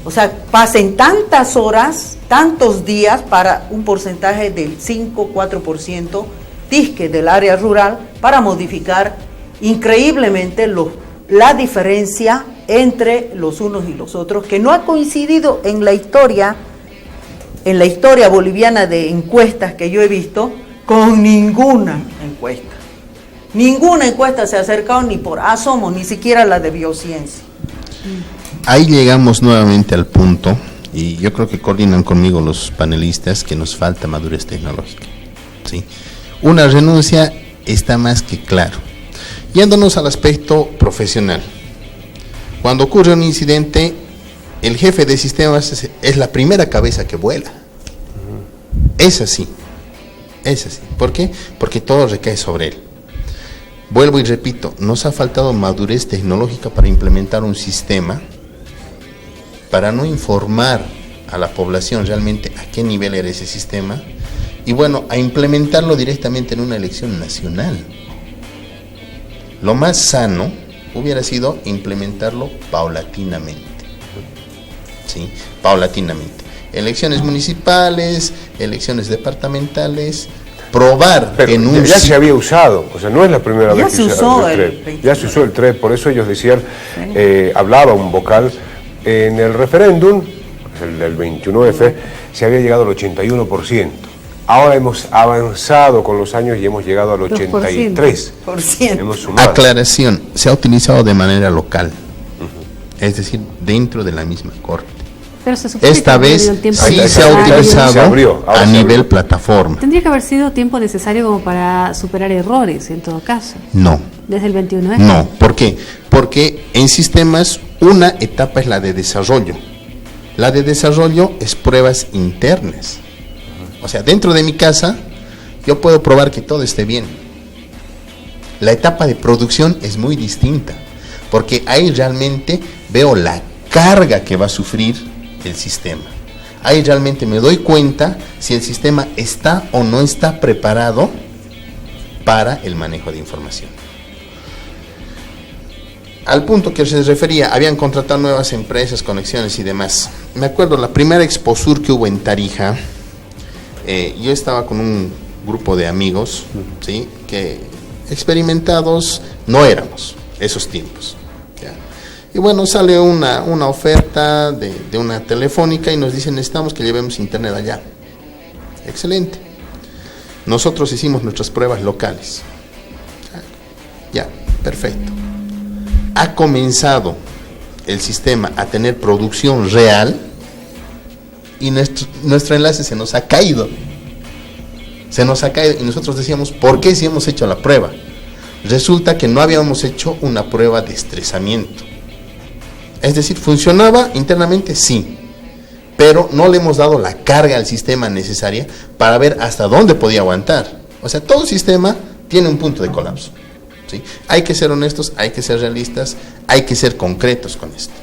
O sea, pasen tantas horas, tantos días para un porcentaje del 5, 4% disque del área rural para modificar increíblemente la diferencia entre los unos y los otros, que no ha coincidido en la historia boliviana de encuestas que yo he visto, con ninguna encuesta. Ninguna encuesta se ha acercado ni por asomo, ni siquiera la de Biociencia. Ahí llegamos nuevamente al punto, y yo creo que coordinan conmigo los panelistas, que nos falta madurez tecnológica, ¿sí? Una renuncia está más que claro. Yéndonos al aspecto profesional, cuando ocurre un incidente, el jefe de sistemas es la primera cabeza que vuela. Es así. ¿Por qué? Porque todo recae sobre él. Vuelvo y repito, nos ha faltado madurez tecnológica para implementar un sistema, para no informar a la población realmente a qué nivel era ese sistema, y bueno, a implementarlo directamente en una elección nacional. Lo más sano hubiera sido implementarlo paulatinamente. ¿Sí? Paulatinamente. Elecciones municipales, elecciones departamentales, probar Pero en un ya se había usado, o sea, no es la primera Ya vez se que usó el el TREP. 29. Ya se usó el TREP, por eso ellos decían, hablaba un vocal, en el referéndum, el del 29F, se había llegado al 81%. Ahora hemos avanzado con los años y hemos llegado al 83%. Hemos sumado. Aclaración, se ha utilizado de manera local, es decir, dentro de la misma corte. Pero se supone Esta que vez el tiempo sí se ha necesario. utilizado Se abrió, ahora a se nivel abrió. plataforma. Tendría que haber sido tiempo necesario como para superar errores, en todo caso. No, Desde el 21F. no. ¿Por qué? Porque en sistemas una etapa es la de desarrollo. La de desarrollo es pruebas internas. O sea, dentro de mi casa yo puedo probar que todo esté bien. La etapa de producción es muy distinta, porque ahí realmente veo la carga que va a sufrir el sistema. Ahí realmente me doy cuenta si el sistema está o no está preparado para el manejo de información. Al punto que se refería, habían contratado nuevas empresas, conexiones y demás. Me acuerdo la primera Exposur que hubo en Tarija, yo estaba con un grupo de amigos, ¿sí?, que experimentados no éramos esos tiempos. ¿Ya? Y bueno, sale una oferta de una telefónica y nos dicen, necesitamos que llevemos internet allá. Excelente. Nosotros hicimos nuestras pruebas locales. Ya, perfecto. Ha comenzado el sistema a tener producción real y nuestro enlace se nos ha caído. Se nos ha caído y nosotros decíamos, ¿por qué si hemos hecho la prueba? Resulta que no habíamos hecho una prueba de estresamiento. Es decir, funcionaba internamente, sí, pero no le hemos dado la carga al sistema necesaria para ver hasta dónde podía aguantar. O sea, todo sistema tiene un punto de colapso, ¿sí? Hay que ser honestos, hay que ser realistas, hay que ser concretos con esto.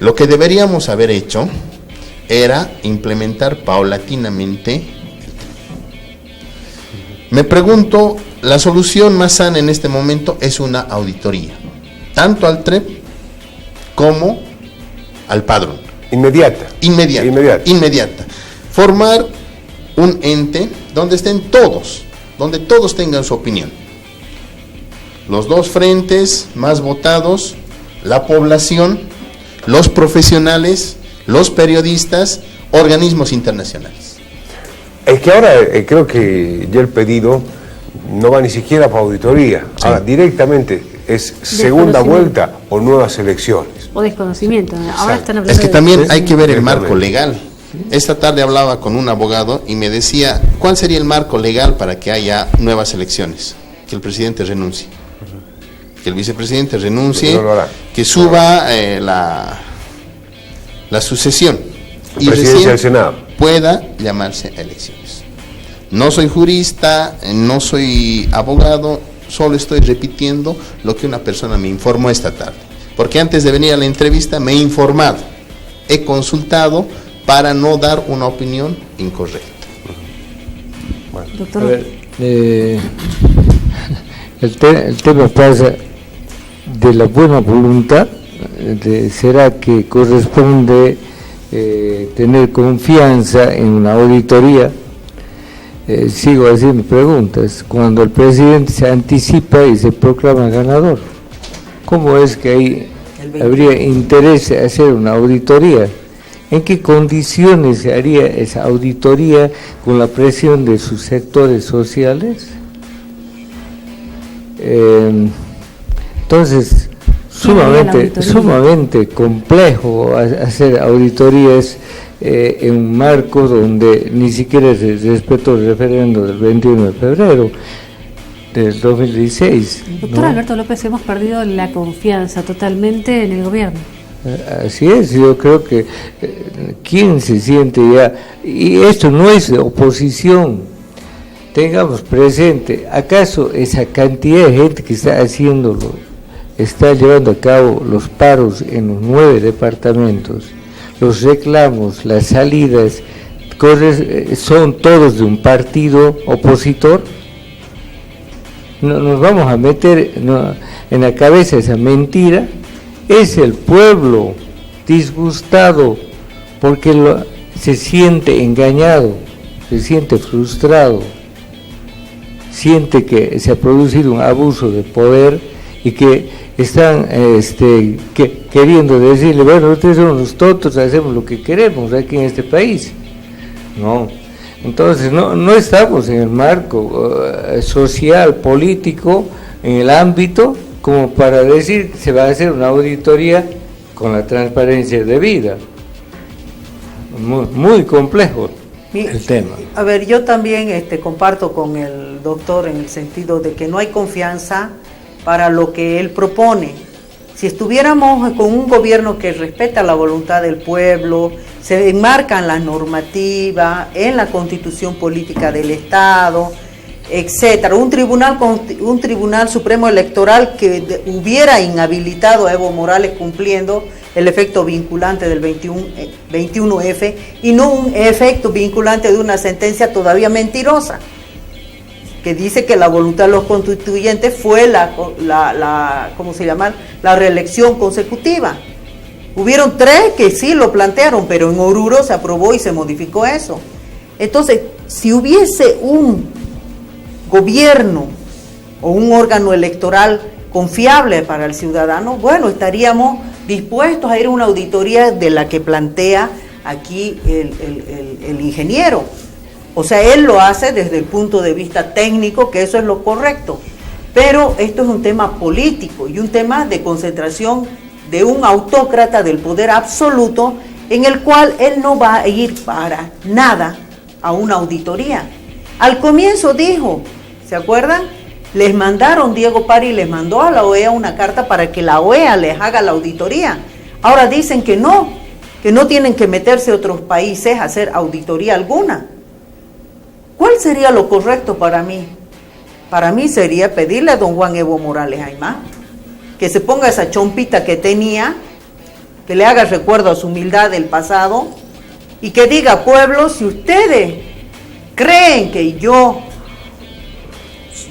Lo que deberíamos haber hecho era implementar paulatinamente. Me pregunto, la solución más sana en este momento es una auditoría, tanto al TREP como al padrón. Inmediata. Inmediata. Formar un ente donde estén todos, donde todos tengan su opinión. Los dos frentes más votados, la población, los profesionales, los periodistas, organismos internacionales. Es que ahora creo que ya el pedido no va ni siquiera para auditoría. Sí. Ahora directamente es segunda vuelta o nuevas elecciones. O desconocimiento. Ahora están hablando. Es que también hay que ver el marco legal. Esta tarde hablaba con un abogado y me decía, ¿cuál sería el marco legal para que haya nuevas elecciones? Que el presidente renuncie. Que el vicepresidente renuncie, que suba la sucesión y recién del Senado pueda llamarse a elecciones. No soy jurista, no soy abogado, solo estoy repitiendo lo que una persona me informó esta tarde. Porque antes de venir a la entrevista me he informado, he consultado para no dar una opinión incorrecta. Bueno. Doctor. A ver, el tema pasa de la buena voluntad, será que corresponde tener confianza en una auditoría. Sigo haciendo preguntas. Cuando el presidente se anticipa y se proclama ganador, ¿cómo es que ahí habría interés en hacer una auditoría? ¿En qué condiciones se haría esa auditoría con la presión de sus sectores sociales? Entonces, sumamente complejo hacer auditorías en un marco donde ni siquiera se respetó el referendo del 21 de febrero del 2016. Doctor Alberto López, hemos perdido la confianza totalmente en el gobierno. Así es, yo creo que ¿quién se siente ya? Y esto no es oposición. Tengamos presente, ¿acaso esa cantidad de gente que está haciéndolo, está llevando a cabo los paros en los 9 departamentos, los reclamos, las salidas, son todos de un partido opositor? No nos vamos a meter en la cabeza esa mentira. Es el pueblo disgustado porque se siente engañado, se siente frustrado. siente que se ha producido un abuso de poder y que están queriendo decirle, bueno, ustedes son los tontos, hacemos lo que queremos aquí en este país. No, entonces no estamos en el marco social, político, en el ámbito como para decir que se va a hacer una auditoría con la transparencia debida. Muy complejo el tema. A ver, yo también comparto con el doctor en el sentido de que no hay confianza para lo que él propone. Si estuviéramos con un gobierno que respeta la voluntad del pueblo, se enmarcan las normativas en la constitución política del Estado, etcétera, un tribunal supremo electoral que hubiera inhabilitado a Evo Morales cumpliendo el efecto vinculante del 21F y no un efecto vinculante de una sentencia todavía mentirosa que dice que la voluntad de los constituyentes fue ¿cómo se llama? La reelección consecutiva. Hubieron 3 que sí lo plantearon, pero en Oruro se aprobó y se modificó eso. Entonces, si hubiese un gobierno o un órgano electoral confiable para el ciudadano, bueno, estaríamos dispuestos a ir a una auditoría de la que plantea aquí el ingeniero. O sea, él lo hace desde el punto de vista técnico, que eso es lo correcto. Pero esto es un tema político y un tema de concentración de un autócrata del poder absoluto, en el cual él no va a ir para nada a una auditoría. Al comienzo dijo, ¿se acuerdan? Les mandaron, Diego Pari les mandó a la OEA una carta para que la OEA les haga la auditoría. Ahora dicen que no tienen que meterse otros países a hacer auditoría alguna. ¿Cuál sería lo correcto para mí? Para mí sería pedirle a don Juan Evo Morales Aymá que se ponga esa chompita que tenía, que le haga recuerdo a su humildad del pasado y que diga, pueblo, si ustedes creen que yo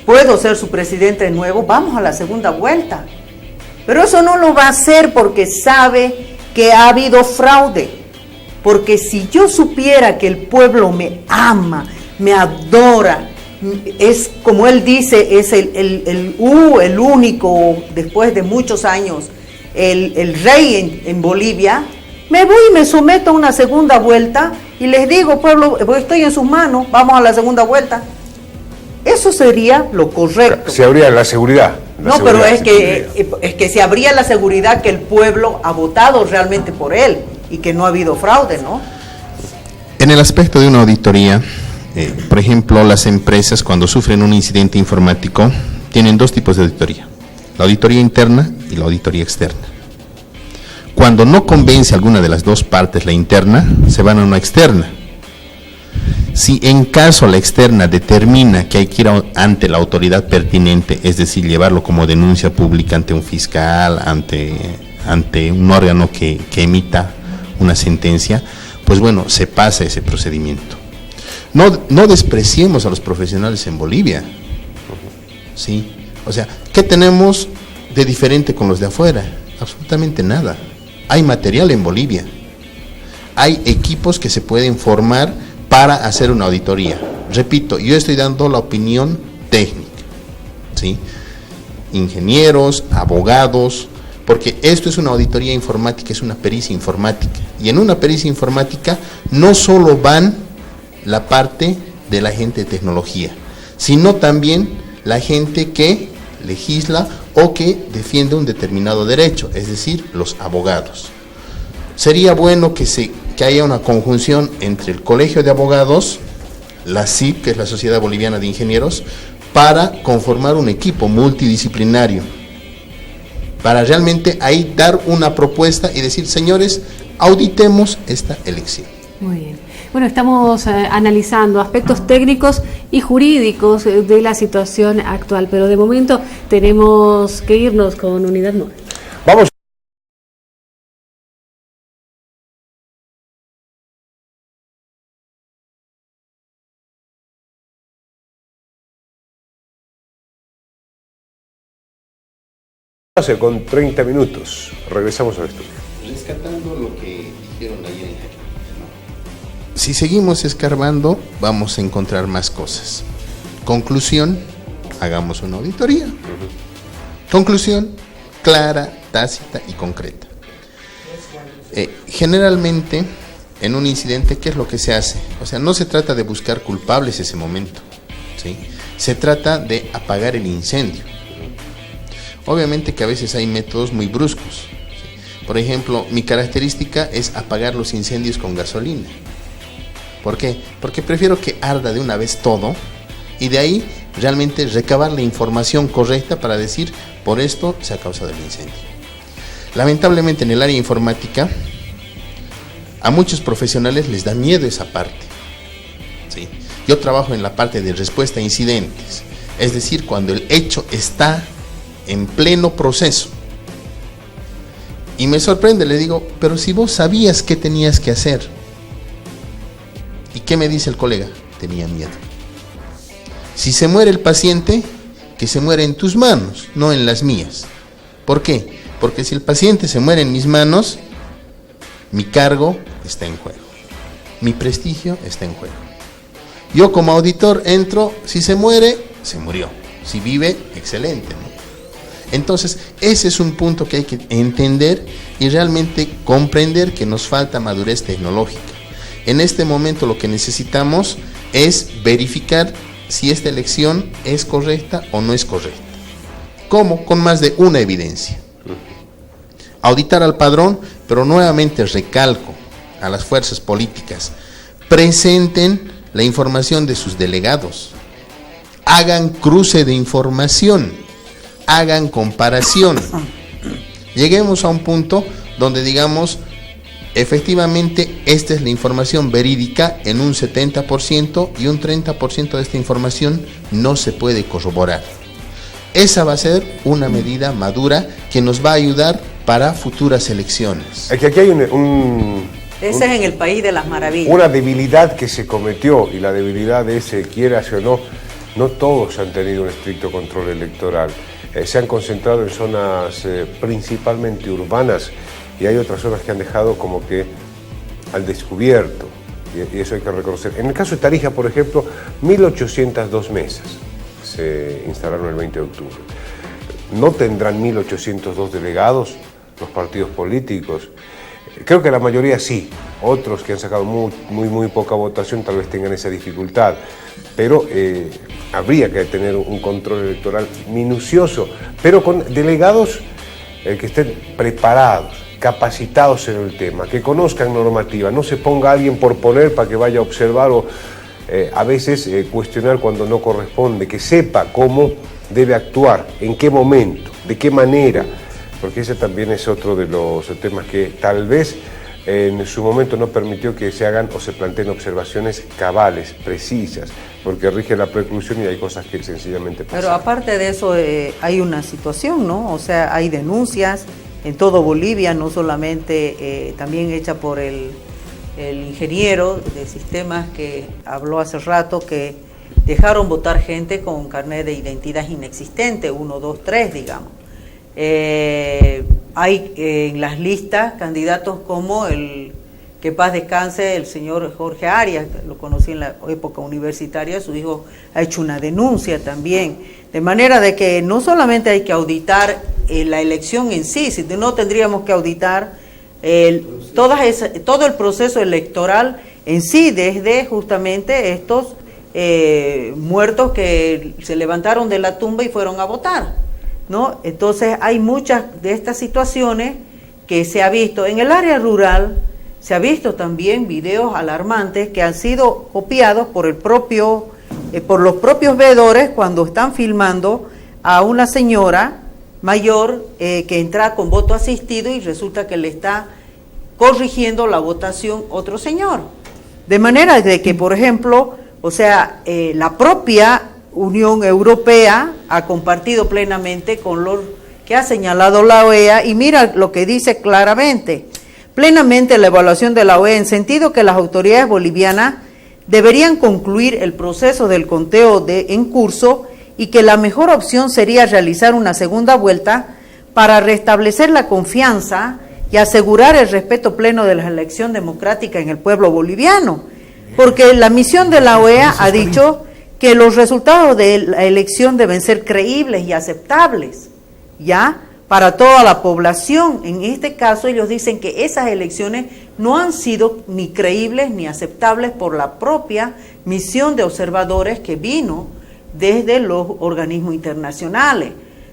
puedo ser su presidente de nuevo, vamos a la segunda vuelta. Pero eso no lo va a hacer porque sabe que ha habido fraude. Porque si yo supiera que el pueblo me ama, me adora, es como él dice, es el único, después de muchos años, el rey en Bolivia, me voy y me someto a una segunda vuelta y les digo, pueblo, estoy en sus manos, vamos a la segunda vuelta. Eso sería lo correcto. Se habría la seguridad. Pero es que se habría la seguridad que el pueblo ha votado realmente por él y que no ha habido fraude, ¿no? En el aspecto de una auditoría, por ejemplo, las empresas cuando sufren un incidente informático tienen 2 tipos de auditoría: la auditoría interna y la auditoría externa. Cuando no convence alguna de las 2 partes, la interna, se van a una externa. Si en caso la externa determina que hay que ir ante la autoridad pertinente, es decir, llevarlo como denuncia pública ante un fiscal, ante un órgano que emita una sentencia, pues bueno, se pasa ese procedimiento. No despreciemos a los profesionales en Bolivia, ¿sí? O sea, ¿qué tenemos de diferente con los de afuera? Absolutamente nada. Hay material en Bolivia, hay equipos que se pueden formar para hacer una auditoría. Repito, yo estoy dando la opinión técnica, ¿sí? Ingenieros, abogados, porque esto es una auditoría informática, es una pericia informática. Y en una pericia informática no solo van la parte de la gente de tecnología, sino también la gente que legisla o que defiende un determinado derecho, es decir, los abogados. Sería bueno que haya una conjunción entre el Colegio de Abogados, la SIP, que es la Sociedad Boliviana de Ingenieros, para conformar un equipo multidisciplinario, para realmente ahí dar una propuesta y decir, señores, auditemos esta elección. Muy bien. Bueno, estamos analizando aspectos técnicos y jurídicos de la situación actual, pero de momento tenemos que irnos con Unidad Móvil. Vamos. Con 30 minutos, regresamos al estudio. Rescatando lo que dijeron ayer, si seguimos escarbando, vamos a encontrar más cosas. Conclusión, hagamos una auditoría. Conclusión clara, tácita y concreta. Generalmente, en un incidente, ¿qué es lo que se hace? O sea, no se trata de buscar culpables ese momento, ¿sí? Se trata de apagar el incendio. Obviamente que a veces hay métodos muy bruscos, ¿sí? Por ejemplo, mi característica es apagar los incendios con gasolina. ¿Por qué? Porque prefiero que arda de una vez todo y de ahí realmente recabar la información correcta para decir, por esto se ha causado el incendio. Lamentablemente en el área informática a muchos profesionales les da miedo esa parte, ¿sí? Yo trabajo en la parte de respuesta a incidentes, es decir, cuando el hecho está en pleno proceso. Y me sorprende, le digo, pero si vos sabías qué tenías que hacer. ¿Y qué me dice el colega? Tenía miedo. Si se muere el paciente, que se muere en tus manos, no en las mías. ¿Por qué? Porque si el paciente se muere en mis manos, mi cargo está en juego, mi prestigio está en juego. Yo como auditor entro, si se muere, se murió. Si vive, excelente, ¿no? Entonces, ese es un punto que hay que entender y realmente comprender que nos falta madurez tecnológica. En este momento lo que necesitamos es verificar si esta elección es correcta o no es correcta. ¿Cómo? Con más de una evidencia. Auditar al padrón, pero nuevamente recalco a las fuerzas políticas, presenten la información de sus delegados, hagan cruce de información, hagan comparación. Lleguemos a un punto donde digamos, efectivamente esta es la información verídica en un 70% y un 30% de esta información no se puede corroborar. Esa va a ser una medida madura que nos va a ayudar para futuras elecciones. Aquí hay ese es en el país de las maravillas. Una debilidad que se cometió, y la debilidad es, quiera o no, no todos han tenido un estricto control electoral. Se han concentrado en zonas principalmente urbanas, y hay otras zonas que han dejado como que al descubierto, y eso hay que reconocer. En el caso de Tarija, por ejemplo, 1.802 mesas se instalaron el 20 de octubre. No tendrán 1.802 delegados los partidos políticos. Creo que la mayoría sí, otros que han sacado muy poca votación tal vez tengan esa dificultad, pero habría que tener un control electoral minucioso, pero con delegados que estén preparados, capacitados en el tema, que conozcan normativa, no se ponga alguien por poner para que vaya a observar o a veces cuestionar cuando no corresponde, que sepa cómo debe actuar, en qué momento, de qué manera, porque ese también es otro de los temas que tal vez en su momento no permitió que se hagan o se planteen observaciones cabales, precisas, porque rige la preclusión y hay cosas que sencillamente pasan. Pero aparte de eso hay una situación, ¿no? O sea, hay denuncias en todo Bolivia, no solamente también hecha por el ingeniero de sistemas que habló hace rato, que dejaron votar gente con carnet de identidad inexistente, 1, 2, 3, digamos. Hay en las listas candidatos como el que paz descanse el señor Jorge Arias, lo conocí en la época universitaria, su hijo ha hecho una denuncia también, de manera de que no solamente hay que auditar la elección en sí, sino tendríamos que auditar todo el proceso electoral en sí, desde justamente estos muertos que se levantaron de la tumba y fueron a votar, ¿no? Entonces hay muchas de estas situaciones que se ha visto en el área rural. Se ha visto también videos alarmantes que han sido copiados por los propios veedores cuando están filmando a una señora mayor que entra con voto asistido y resulta que le está corrigiendo la votación otro señor. De manera de que, por ejemplo, o sea, la propia Unión Europea ha compartido plenamente con lo que ha señalado la OEA, y mira lo que dice claramente: plenamente la evaluación de la OEA en sentido que las autoridades bolivianas deberían concluir el proceso del conteo en curso y que la mejor opción sería realizar una segunda vuelta para restablecer la confianza y asegurar el respeto pleno de la elección democrática en el pueblo boliviano. Porque la misión de la OEA ha dicho que los resultados de la elección deben ser creíbles y aceptables, ¿ya?, para toda la población. En este caso ellos dicen que esas elecciones no han sido ni creíbles ni aceptables por la propia misión de observadores que vino desde los organismos internacionales.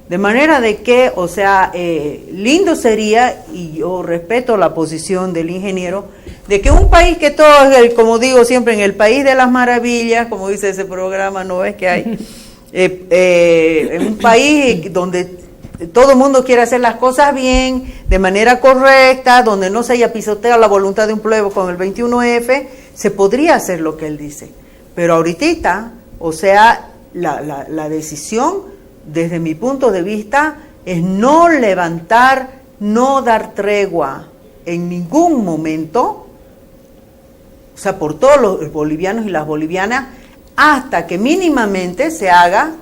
De manera de que, o sea, lindo sería, y yo respeto la posición del ingeniero, de que un país que todo es, como digo siempre, en el país de las maravillas, como dice ese programa, ¿no ves que hay? En un país donde todo el mundo quiere hacer las cosas bien, de manera correcta, donde no se haya pisoteado la voluntad de un pueblo con el 21F, se podría hacer lo que él dice. Pero ahorita, o sea, la decisión, desde mi punto de vista, es no levantar, no dar tregua en ningún momento, o sea, por todos los bolivianos y las bolivianas, hasta que mínimamente se haga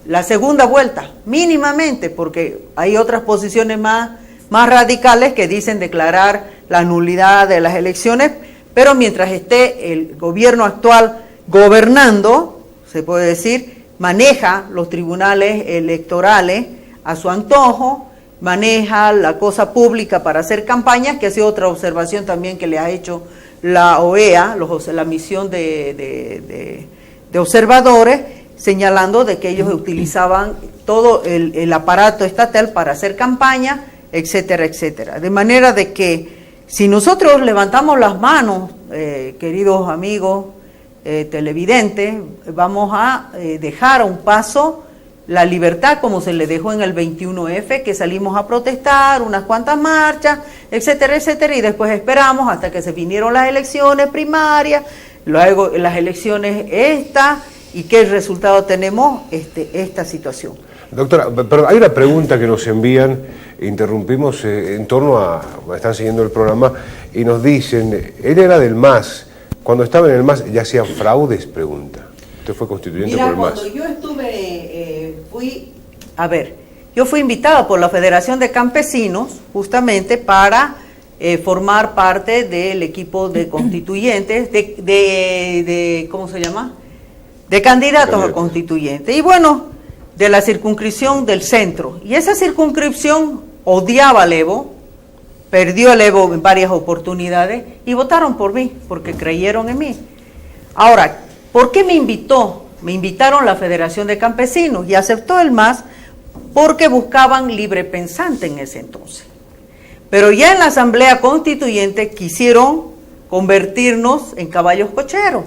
la segunda vuelta, mínimamente, porque hay otras posiciones más radicales que dicen declarar la nulidad de las elecciones, pero mientras esté el gobierno actual gobernando, se puede decir, maneja los tribunales electorales a su antojo, maneja la cosa pública para hacer campañas, que ha sido otra observación también que le ha hecho la OEA, la misión de observadores, señalando de que ellos utilizaban todo el aparato estatal para hacer campaña, etcétera, etcétera. De manera de que si nosotros levantamos las manos, queridos amigos televidentes, vamos a dejar a un paso la libertad como se le dejó en el 21F, que salimos a protestar, unas cuantas marchas, etcétera, etcétera, y después esperamos hasta que se vinieron las elecciones primarias, luego las elecciones y qué resultado tenemos esta situación. Doctora, pero hay una pregunta que nos envían, interrumpimos en torno a, están siguiendo el programa, y nos dicen, él era del MAS, cuando estaba en el MAS ya hacían fraudes, pregunta. Usted fue constituyente por el MAS. Cuando yo yo fui invitada por la Federación de Campesinos, justamente para formar parte del equipo de constituyentes, ¿cómo se llama?, de candidatos a constituyentes, y bueno, de la circunscripción del centro. Y esa circunscripción odiaba al Evo, perdió el Evo en varias oportunidades, y votaron por mí, porque creyeron en mí. Ahora, ¿por qué me invitó? Me invitaron la Federación de Campesinos, y aceptó el MAS, porque buscaban libre pensante en ese entonces. Pero ya en la Asamblea Constituyente quisieron convertirnos en caballos cocheros.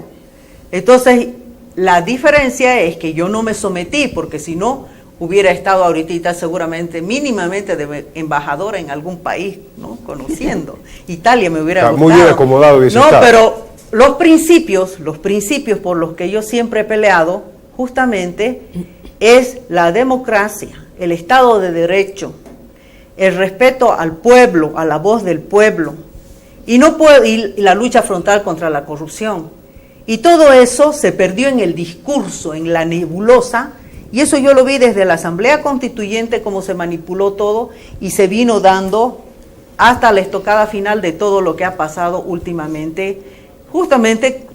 Entonces, la diferencia es que yo no me sometí, porque si no, hubiera estado ahorita seguramente mínimamente de embajadora en algún país, ¿no?, conociendo. Italia me hubiera gustado. Muy bien acomodado hubiese estado. Pero los principios por los que yo siempre he peleado, justamente, es la democracia, el Estado de Derecho, el respeto al pueblo, a la voz del pueblo, y la lucha frontal contra la corrupción. Y todo eso se perdió en el discurso, en la nebulosa, y eso yo lo vi desde la Asamblea Constituyente, cómo se manipuló todo, y se vino dando hasta la estocada final de todo lo que ha pasado últimamente, justamente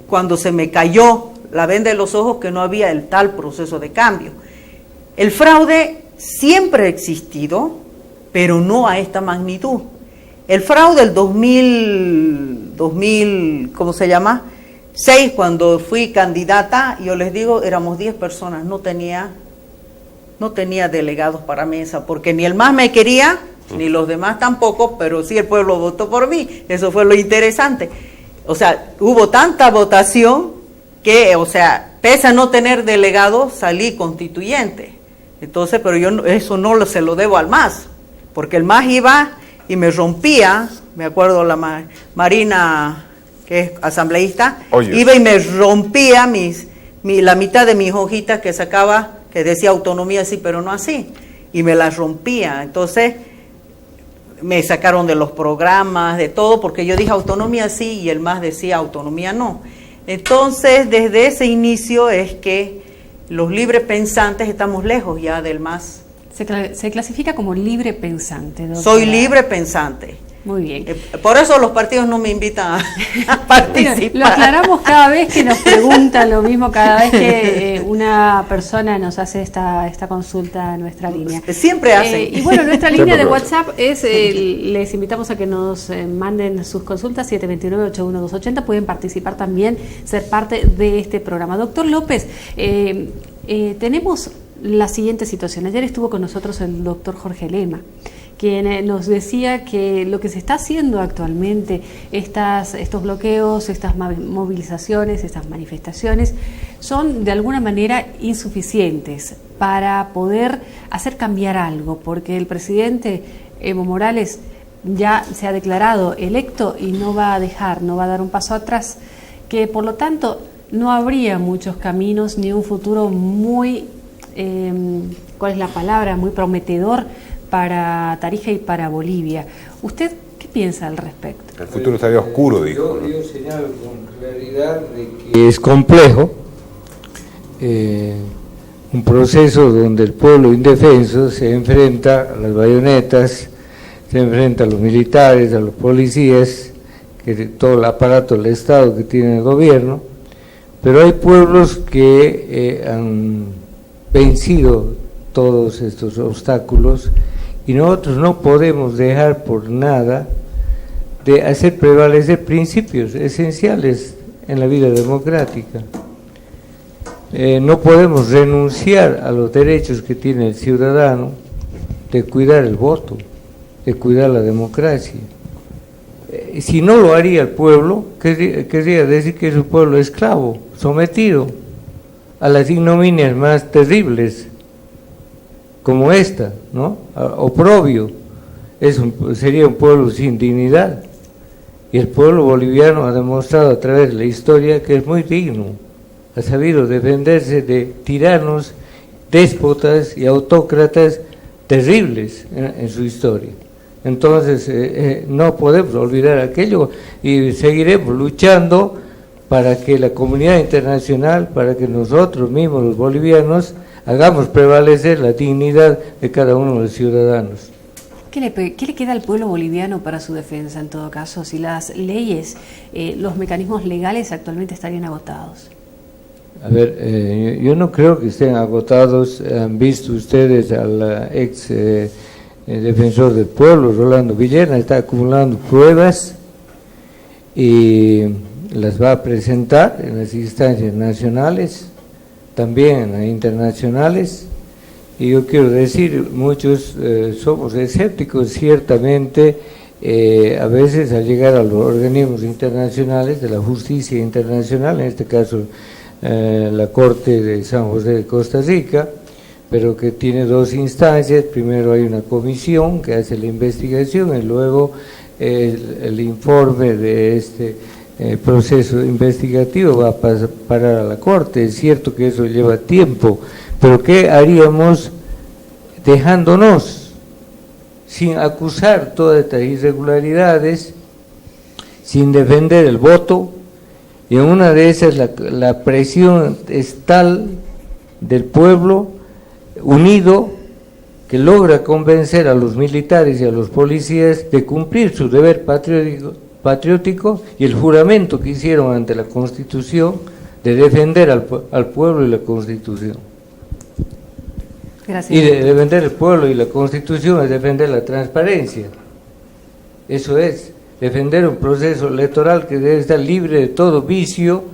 cuando se me cayó la venda de los ojos que no había el tal proceso de cambio. El fraude siempre ha existido, pero no a esta magnitud. El fraude del 2000, ¿cómo se llama?, 6, cuando fui candidata, yo les digo, éramos 10 personas, no tenía delegados para mesa, porque ni el MAS me quería, ni los demás tampoco, pero sí el pueblo votó por mí, eso fue lo interesante. O sea, hubo tanta votación que, o sea, pese a no tener delegados, salí constituyente. Entonces, pero yo eso no se lo debo al MAS, porque el MAS iba y me rompía, me acuerdo la Marina, que es asambleísta, iba y me rompía la mitad de mis hojitas que sacaba, que decía autonomía así, pero no así, y me las rompía. Entonces, me sacaron de los programas, de todo, porque yo dije autonomía sí, y el MAS decía autonomía no. Entonces, desde ese inicio es que los libre pensantes estamos lejos ya del MAS. Se clasifica como libre pensante, doctora. Soy libre pensante. Muy bien. Por eso los partidos no me invitan a participar. Lo aclaramos cada vez que nos preguntan lo mismo, cada vez que una persona nos hace esta consulta a nuestra línea. Siempre hacen. Y bueno, nuestra línea de WhatsApp es, les invitamos a que nos manden sus consultas, 729-81280, pueden participar también, ser parte de este programa. Doctor López, tenemos la siguiente situación. Ayer estuvo con nosotros el doctor Jorge Lema, quien nos decía que lo que se está haciendo actualmente, estos bloqueos, estas movilizaciones, estas manifestaciones, son de alguna manera insuficientes para poder hacer cambiar algo, porque el presidente Evo Morales ya se ha declarado electo y no va a dar un paso atrás, que por lo tanto no habría muchos caminos ni un futuro muy, ¿cuál es la palabra?, muy prometedor para Tarija y para Bolivia. ¿Usted qué piensa al respecto? El futuro estaría oscuro, dijo. Yo señalo con claridad de que es complejo, un proceso donde el pueblo indefenso se enfrenta a las bayonetas, se enfrenta a los militares, a los policías, que todo el aparato del Estado que tiene el gobierno, pero hay pueblos que han vencido todos estos obstáculos y nosotros no podemos dejar por nada de hacer prevalecer principios esenciales en la vida democrática. No podemos renunciar a los derechos que tiene el ciudadano de cuidar el voto, de cuidar la democracia. Si no lo haría el pueblo, querría decir que es un pueblo esclavo, sometido a las ignominias más terribles, como esta, ¿no? Oprobio. Sería un pueblo sin dignidad. Y el pueblo boliviano ha demostrado a través de la historia que es muy digno, ha sabido defenderse de tiranos, déspotas y autócratas terribles en su historia. Entonces no podemos olvidar aquello y seguiremos luchando para que la comunidad internacional, para que nosotros mismos los bolivianos hagamos prevalecer la dignidad de cada uno de los ciudadanos. ¿Qué le queda al pueblo boliviano para su defensa en todo caso, si las leyes, los mecanismos legales actualmente estarían agotados? A ver, yo no creo que estén agotados. Han visto ustedes al ex defensor del pueblo, Rolando Villena, está acumulando pruebas y las va a presentar en las instancias nacionales, también en las internacionales. Y yo quiero decir, muchos somos escépticos ciertamente, a veces al llegar a los organismos internacionales, de la justicia internacional, en este caso la Corte de San José de Costa Rica, pero que tiene dos instancias. Primero hay una comisión que hace la investigación y luego el informe de este proceso investigativo va a parar a la Corte. Es cierto que eso lleva tiempo, pero ¿qué haríamos dejándonos sin acusar todas estas irregularidades, sin defender el voto? Y en una de esas la presión es tal del pueblo unido que logra convencer a los militares y a los policías de cumplir su deber patriótico y el juramento que hicieron ante la Constitución de defender al pueblo y la Constitución. Gracias. Y de defender el pueblo y la Constitución es defender la transparencia. Eso es, defender un proceso electoral que debe estar libre de todo vicio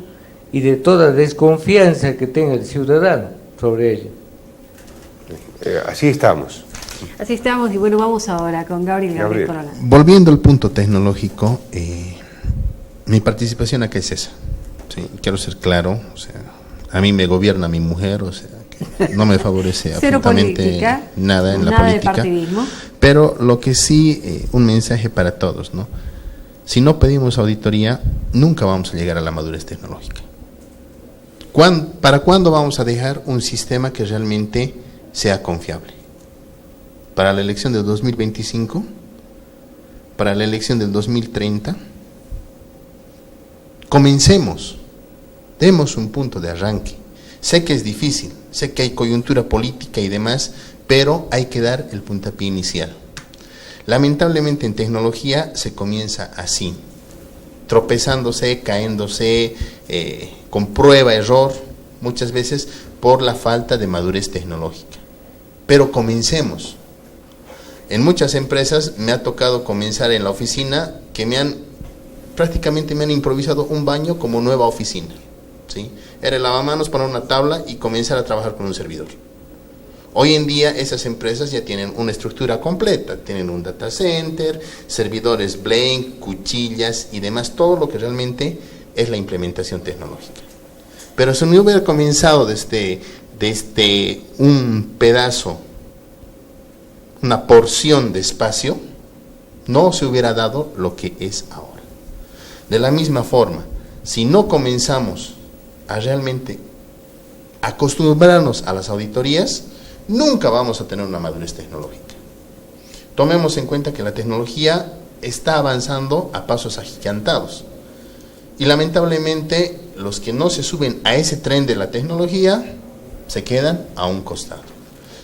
y de toda desconfianza que tenga el ciudadano sobre ello. Así estamos. Así estamos, y bueno, vamos ahora con Gabriel Corona. Volviendo al punto tecnológico, mi participación acá es esa. Sí, quiero ser claro, o sea, a mí me gobierna mi mujer, o sea, que no me favorece absolutamente política, nada en la nada política. De partidismo. Pero lo que sí, un mensaje para todos, ¿no? Si no pedimos auditoría, nunca vamos a llegar a la madurez tecnológica. ¿Para cuándo vamos a dejar un sistema que realmente sea confiable? ¿Para la elección del 2025? ¿Para la elección del 2030? Comencemos, demos un punto de arranque. Sé que es difícil, sé que hay coyuntura política y demás, pero hay que dar el puntapié inicial. Lamentablemente en tecnología se comienza así, tropezándose, caéndose, con prueba, error, muchas veces por la falta de madurez tecnológica. Pero comencemos. En muchas empresas me ha tocado comenzar en la oficina que prácticamente me han improvisado un baño como nueva oficina, ¿sí? Era el lavamanos, poner una tabla y comenzar a trabajar con un servidor. Hoy en día esas empresas ya tienen una estructura completa, tienen un data center, servidores Blink, cuchillas y demás, todo lo que realmente es la implementación tecnológica. Pero si no hubiera comenzado desde un pedazo, una porción de espacio, no se hubiera dado lo que es ahora. De la misma forma, si no comenzamos a realmente acostumbrarnos a las auditorías, nunca vamos a tener una madurez tecnológica. Tomemos en cuenta que la tecnología está avanzando a pasos agigantados. Y lamentablemente los que no se suben a ese tren de la tecnología se quedan a un costado.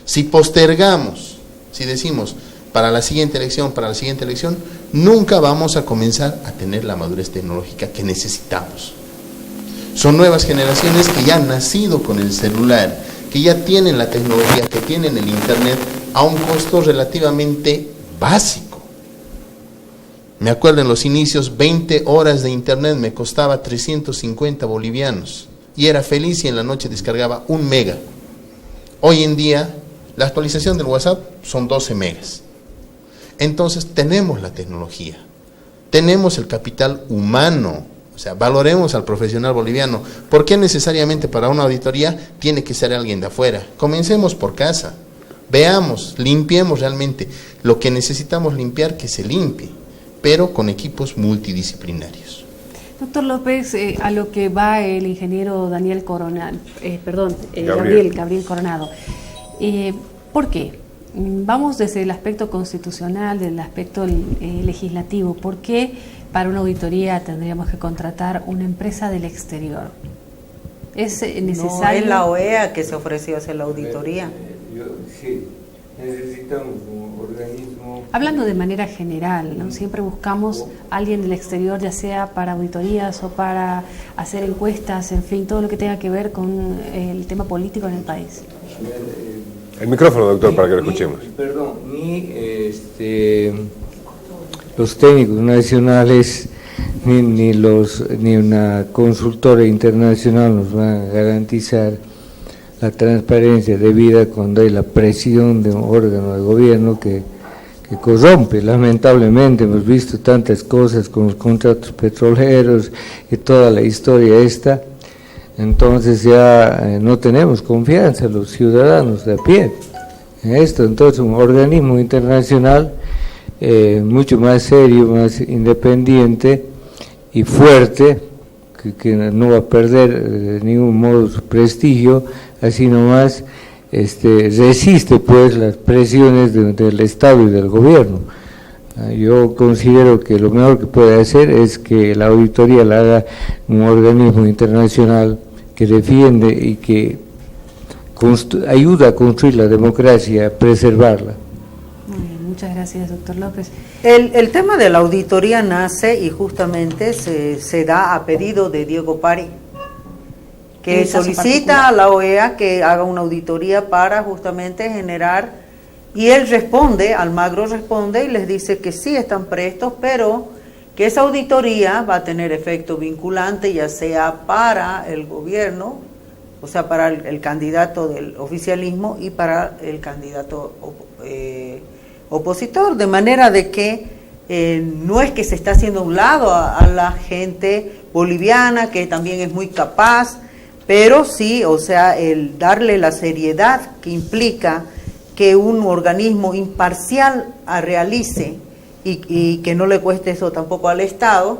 Si postergamos, si decimos para la siguiente elección, nunca vamos a comenzar a tener la madurez tecnológica que necesitamos. Son nuevas generaciones que ya han nacido con el celular, que ya tienen la tecnología, que tienen el internet a un costo relativamente básico. Me acuerdo en los inicios, 20 horas de internet me costaba 350 bolivianos y era feliz y en la noche descargaba 1 mega. Hoy en día la actualización del WhatsApp son 12 megas. Entonces tenemos la tecnología, tenemos el capital humano, o sea, valoremos al profesional boliviano. ¿Por qué necesariamente para una auditoría tiene que ser alguien de afuera? Comencemos por casa, veamos, limpiemos realmente lo que necesitamos limpiar, que se limpie, pero con equipos multidisciplinarios. Doctor López, a lo que va el ingeniero Gabriel Coronado. ¿Por qué? Vamos desde el aspecto constitucional, del aspecto legislativo. ¿Por qué para una auditoría tendríamos que contratar una empresa del exterior? ¿Es necesario? No, es la OEA que se ofreció a hacer la auditoría. Sí, necesitamos un organismo. Hablando de manera general, ¿no? Siempre buscamos a alguien del exterior, ya sea para auditorías o para hacer encuestas, en fin, todo lo que tenga que ver con el tema político en el país. El micrófono, doctor, para que lo escuchemos. Los técnicos nacionales ni una consultora internacional nos van a garantizar la transparencia debida cuando hay la presión de un órgano de gobierno que corrompe. Lamentablemente hemos visto tantas cosas con los contratos petroleros y toda la historia esta. Entonces ya no tenemos confianza los ciudadanos de a pie en esto. Entonces un organismo internacional mucho más serio, más independiente y fuerte, que no va a perder de ningún modo su prestigio, así nomás resiste pues las presiones del Estado y del gobierno. Yo considero que lo mejor que puede hacer es que la auditoría la haga un organismo internacional que defiende y que ayuda a construir la democracia, a preservarla. Muy bien, muchas gracias, doctor López. El tema de la auditoría nace y justamente se da a pedido de Diego Pari, que solicita a la OEA que haga una auditoría para justamente generar. Y él responde, Almagro responde y les dice que sí están prestos, pero que esa auditoría va a tener efecto vinculante, ya sea para el gobierno, o sea, para el candidato del oficialismo y para el candidato opositor, de manera de que no es que se está haciendo a un lado a la gente boliviana, que también es muy capaz, pero sí, o sea, el darle la seriedad que implica que un organismo imparcial realice y que no le cueste eso tampoco al Estado,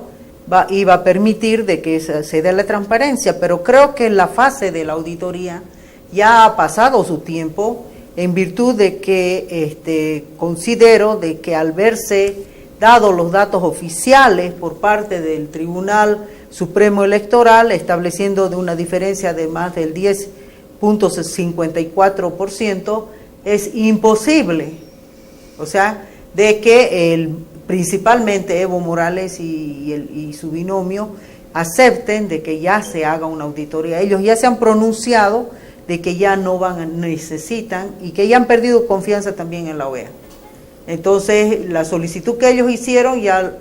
va a permitir de que se dé la transparencia. Pero creo que la fase de la auditoría ya ha pasado su tiempo, en virtud de que considero de que al verse dados los datos oficiales por parte del Tribunal Supremo Electoral, estableciendo de una diferencia de más del 10.54%, es imposible, o sea, de que principalmente Evo Morales y su binomio acepten de que ya se haga una auditoría. Ellos ya se han pronunciado de que ya no necesitan y que ya han perdido confianza también en la OEA. Entonces, la solicitud que ellos hicieron ya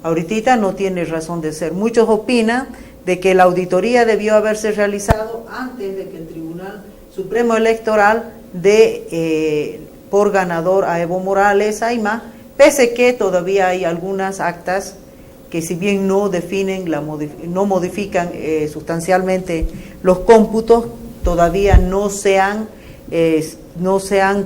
ahorita no tiene razón de ser. Muchos opinan de que la auditoría debió haberse realizado antes de que el Tribunal Supremo Electoral dé por ganador a Evo Morales Ayma, pese que todavía hay algunas actas que si bien no definen, no modifican sustancialmente los cómputos, todavía no se han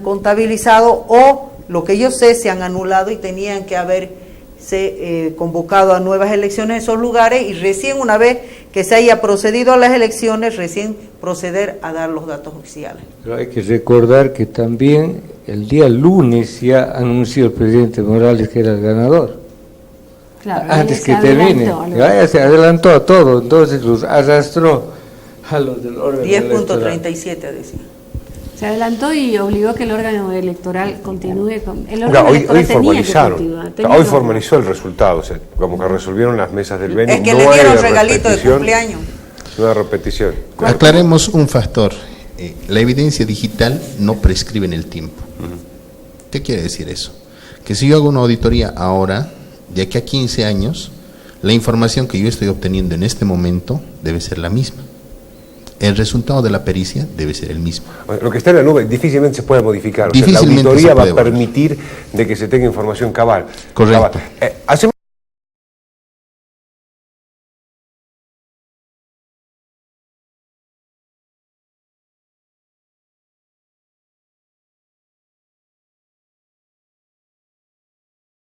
contabilizado, o lo que yo sé se han anulado y tenían que haberse convocado a nuevas elecciones en esos lugares, y recién una vez que se haya procedido a las elecciones, recién proceder a dar los datos oficiales. Pero hay que recordar que también el día lunes ya anunció el presidente Morales que era el ganador. Claro, Antes que termine, se adelantó a todo, entonces los arrastró a los del órgano 10.37 decía. Se adelantó y obligó que el órgano electoral continúe con... Hoy formalizó el resultado, o sea, como que resolvieron las mesas del Beni. Es que le dieron regalito de cumpleaños. Una repetición. Aclaremos un factor. La evidencia digital no prescribe en el tiempo. ¿Qué quiere decir eso? Que si yo hago una auditoría ahora, de aquí a 15 años, la información que yo estoy obteniendo en este momento debe ser la misma. El resultado de la pericia debe ser el mismo. Lo que está en la nube difícilmente se puede modificar. O sea, la auditoría va a permitir de que se tenga información cabal. Correcto. Hacemos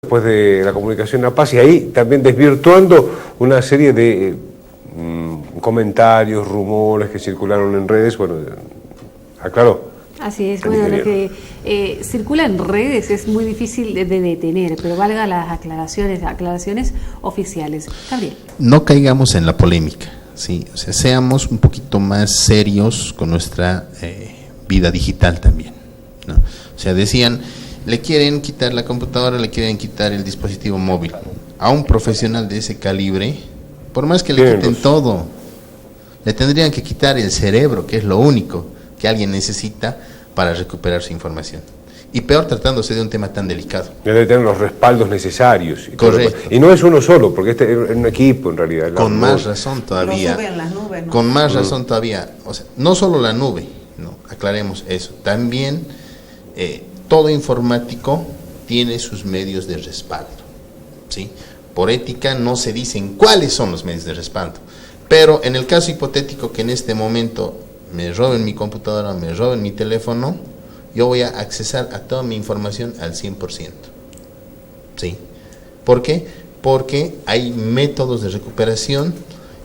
después de la comunicación a paz, y ahí también desvirtuando una serie de comentarios, rumores que circularon en redes, bueno, aclaró. Así es, bueno, lo que circula en redes es muy difícil de detener, pero valga las aclaraciones oficiales. Gabriel. No caigamos en la polémica, ¿sí? O sea, seamos un poquito más serios con nuestra vida digital también, ¿no? O sea, decían, le quieren quitar la computadora, le quieren quitar el dispositivo móvil. A un profesional de ese calibre, por más que le quiten todo, le tendrían que quitar el cerebro, que es lo único que alguien necesita para recuperar su información. Y peor tratándose de un tema tan delicado. Debe tener los respaldos necesarios. Correcto. Y no es uno solo, porque este es un equipo en realidad. Con más razón todavía. Lo suben las nubes, ¿no? Con más razón todavía. O sea, no solo la nube, no, aclaremos eso. También todo informático tiene sus medios de respaldo, ¿sí? Por ética no se dicen cuáles son los medios de respaldo, pero en el caso hipotético que en este momento me roben mi computadora, me roben mi teléfono, yo voy a accesar a toda mi información al 100%, ¿sí? ¿Por qué? Porque hay métodos de recuperación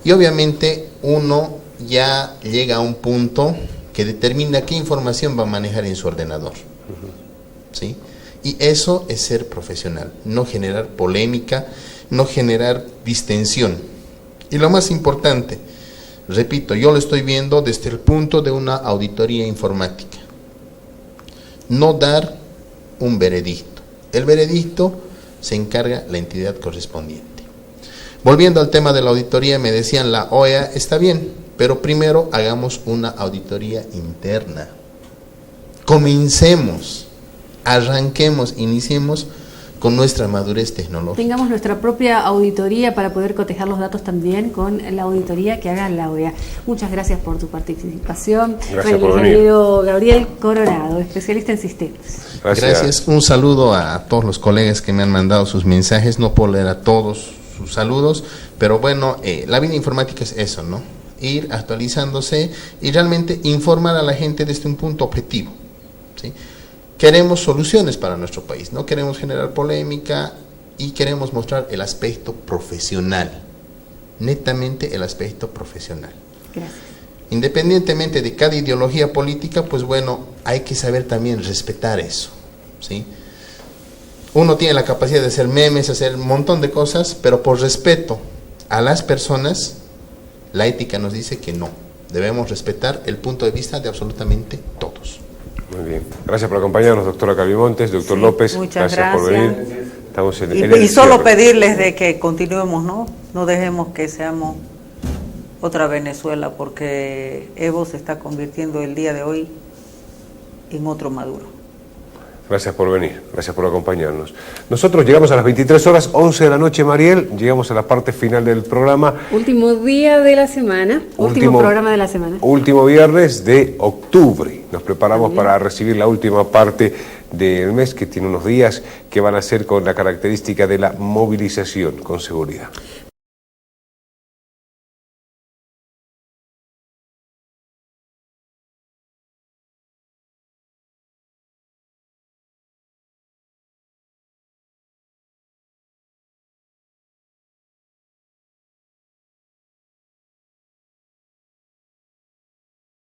y obviamente uno ya llega a un punto que determina qué información va a manejar en su ordenador, ¿sí? Y eso es ser profesional, no generar polémica, no generar distensión. Y lo más importante, repito, yo lo estoy viendo desde el punto de una auditoría informática. No dar un veredicto. El veredicto se encarga la entidad correspondiente. Volviendo al tema de la auditoría, me decían la OEA está bien, pero primero hagamos una auditoría interna. Comencemos, arranquemos, iniciemos con nuestra madurez tecnológica. Tengamos nuestra propia auditoría para poder cotejar los datos también con la auditoría que haga la OEA. Muchas gracias por tu participación. Gracias por venir. Gabriel Coronado, especialista en sistemas. Gracias. Un saludo a todos los colegas que me han mandado sus mensajes. No puedo leer a todos sus saludos, pero bueno, la vida informática es eso, ¿no? Ir actualizándose y realmente informar a la gente desde un punto objetivo, ¿sí? Queremos soluciones para nuestro país, no queremos generar polémica y queremos mostrar el aspecto profesional, netamente el aspecto profesional. Gracias. Independientemente de cada ideología política, pues bueno, hay que saber también respetar eso, ¿sí? Uno tiene la capacidad de hacer memes, hacer un montón de cosas, pero por respeto a las personas, la ética nos dice que no, debemos respetar el punto de vista de absolutamente todos. Muy bien. Gracias por acompañarnos, doctora Calvimontes, doctor López. Muchas gracias por venir. Estamos en el y solo cierre. pedirles de que continuemos, ¿no? No dejemos que seamos otra Venezuela, porque Evo se está convirtiendo el día de hoy en otro Maduro. Gracias por venir, gracias por acompañarnos. Nosotros llegamos a las 23 horas, 11 de la noche, Mariel, llegamos a la parte final del programa. Último día de la semana, último programa de la semana. Último viernes de octubre. Nos preparamos para recibir la última parte del mes, que tiene unos días que van a ser con la característica de la movilización, con seguridad.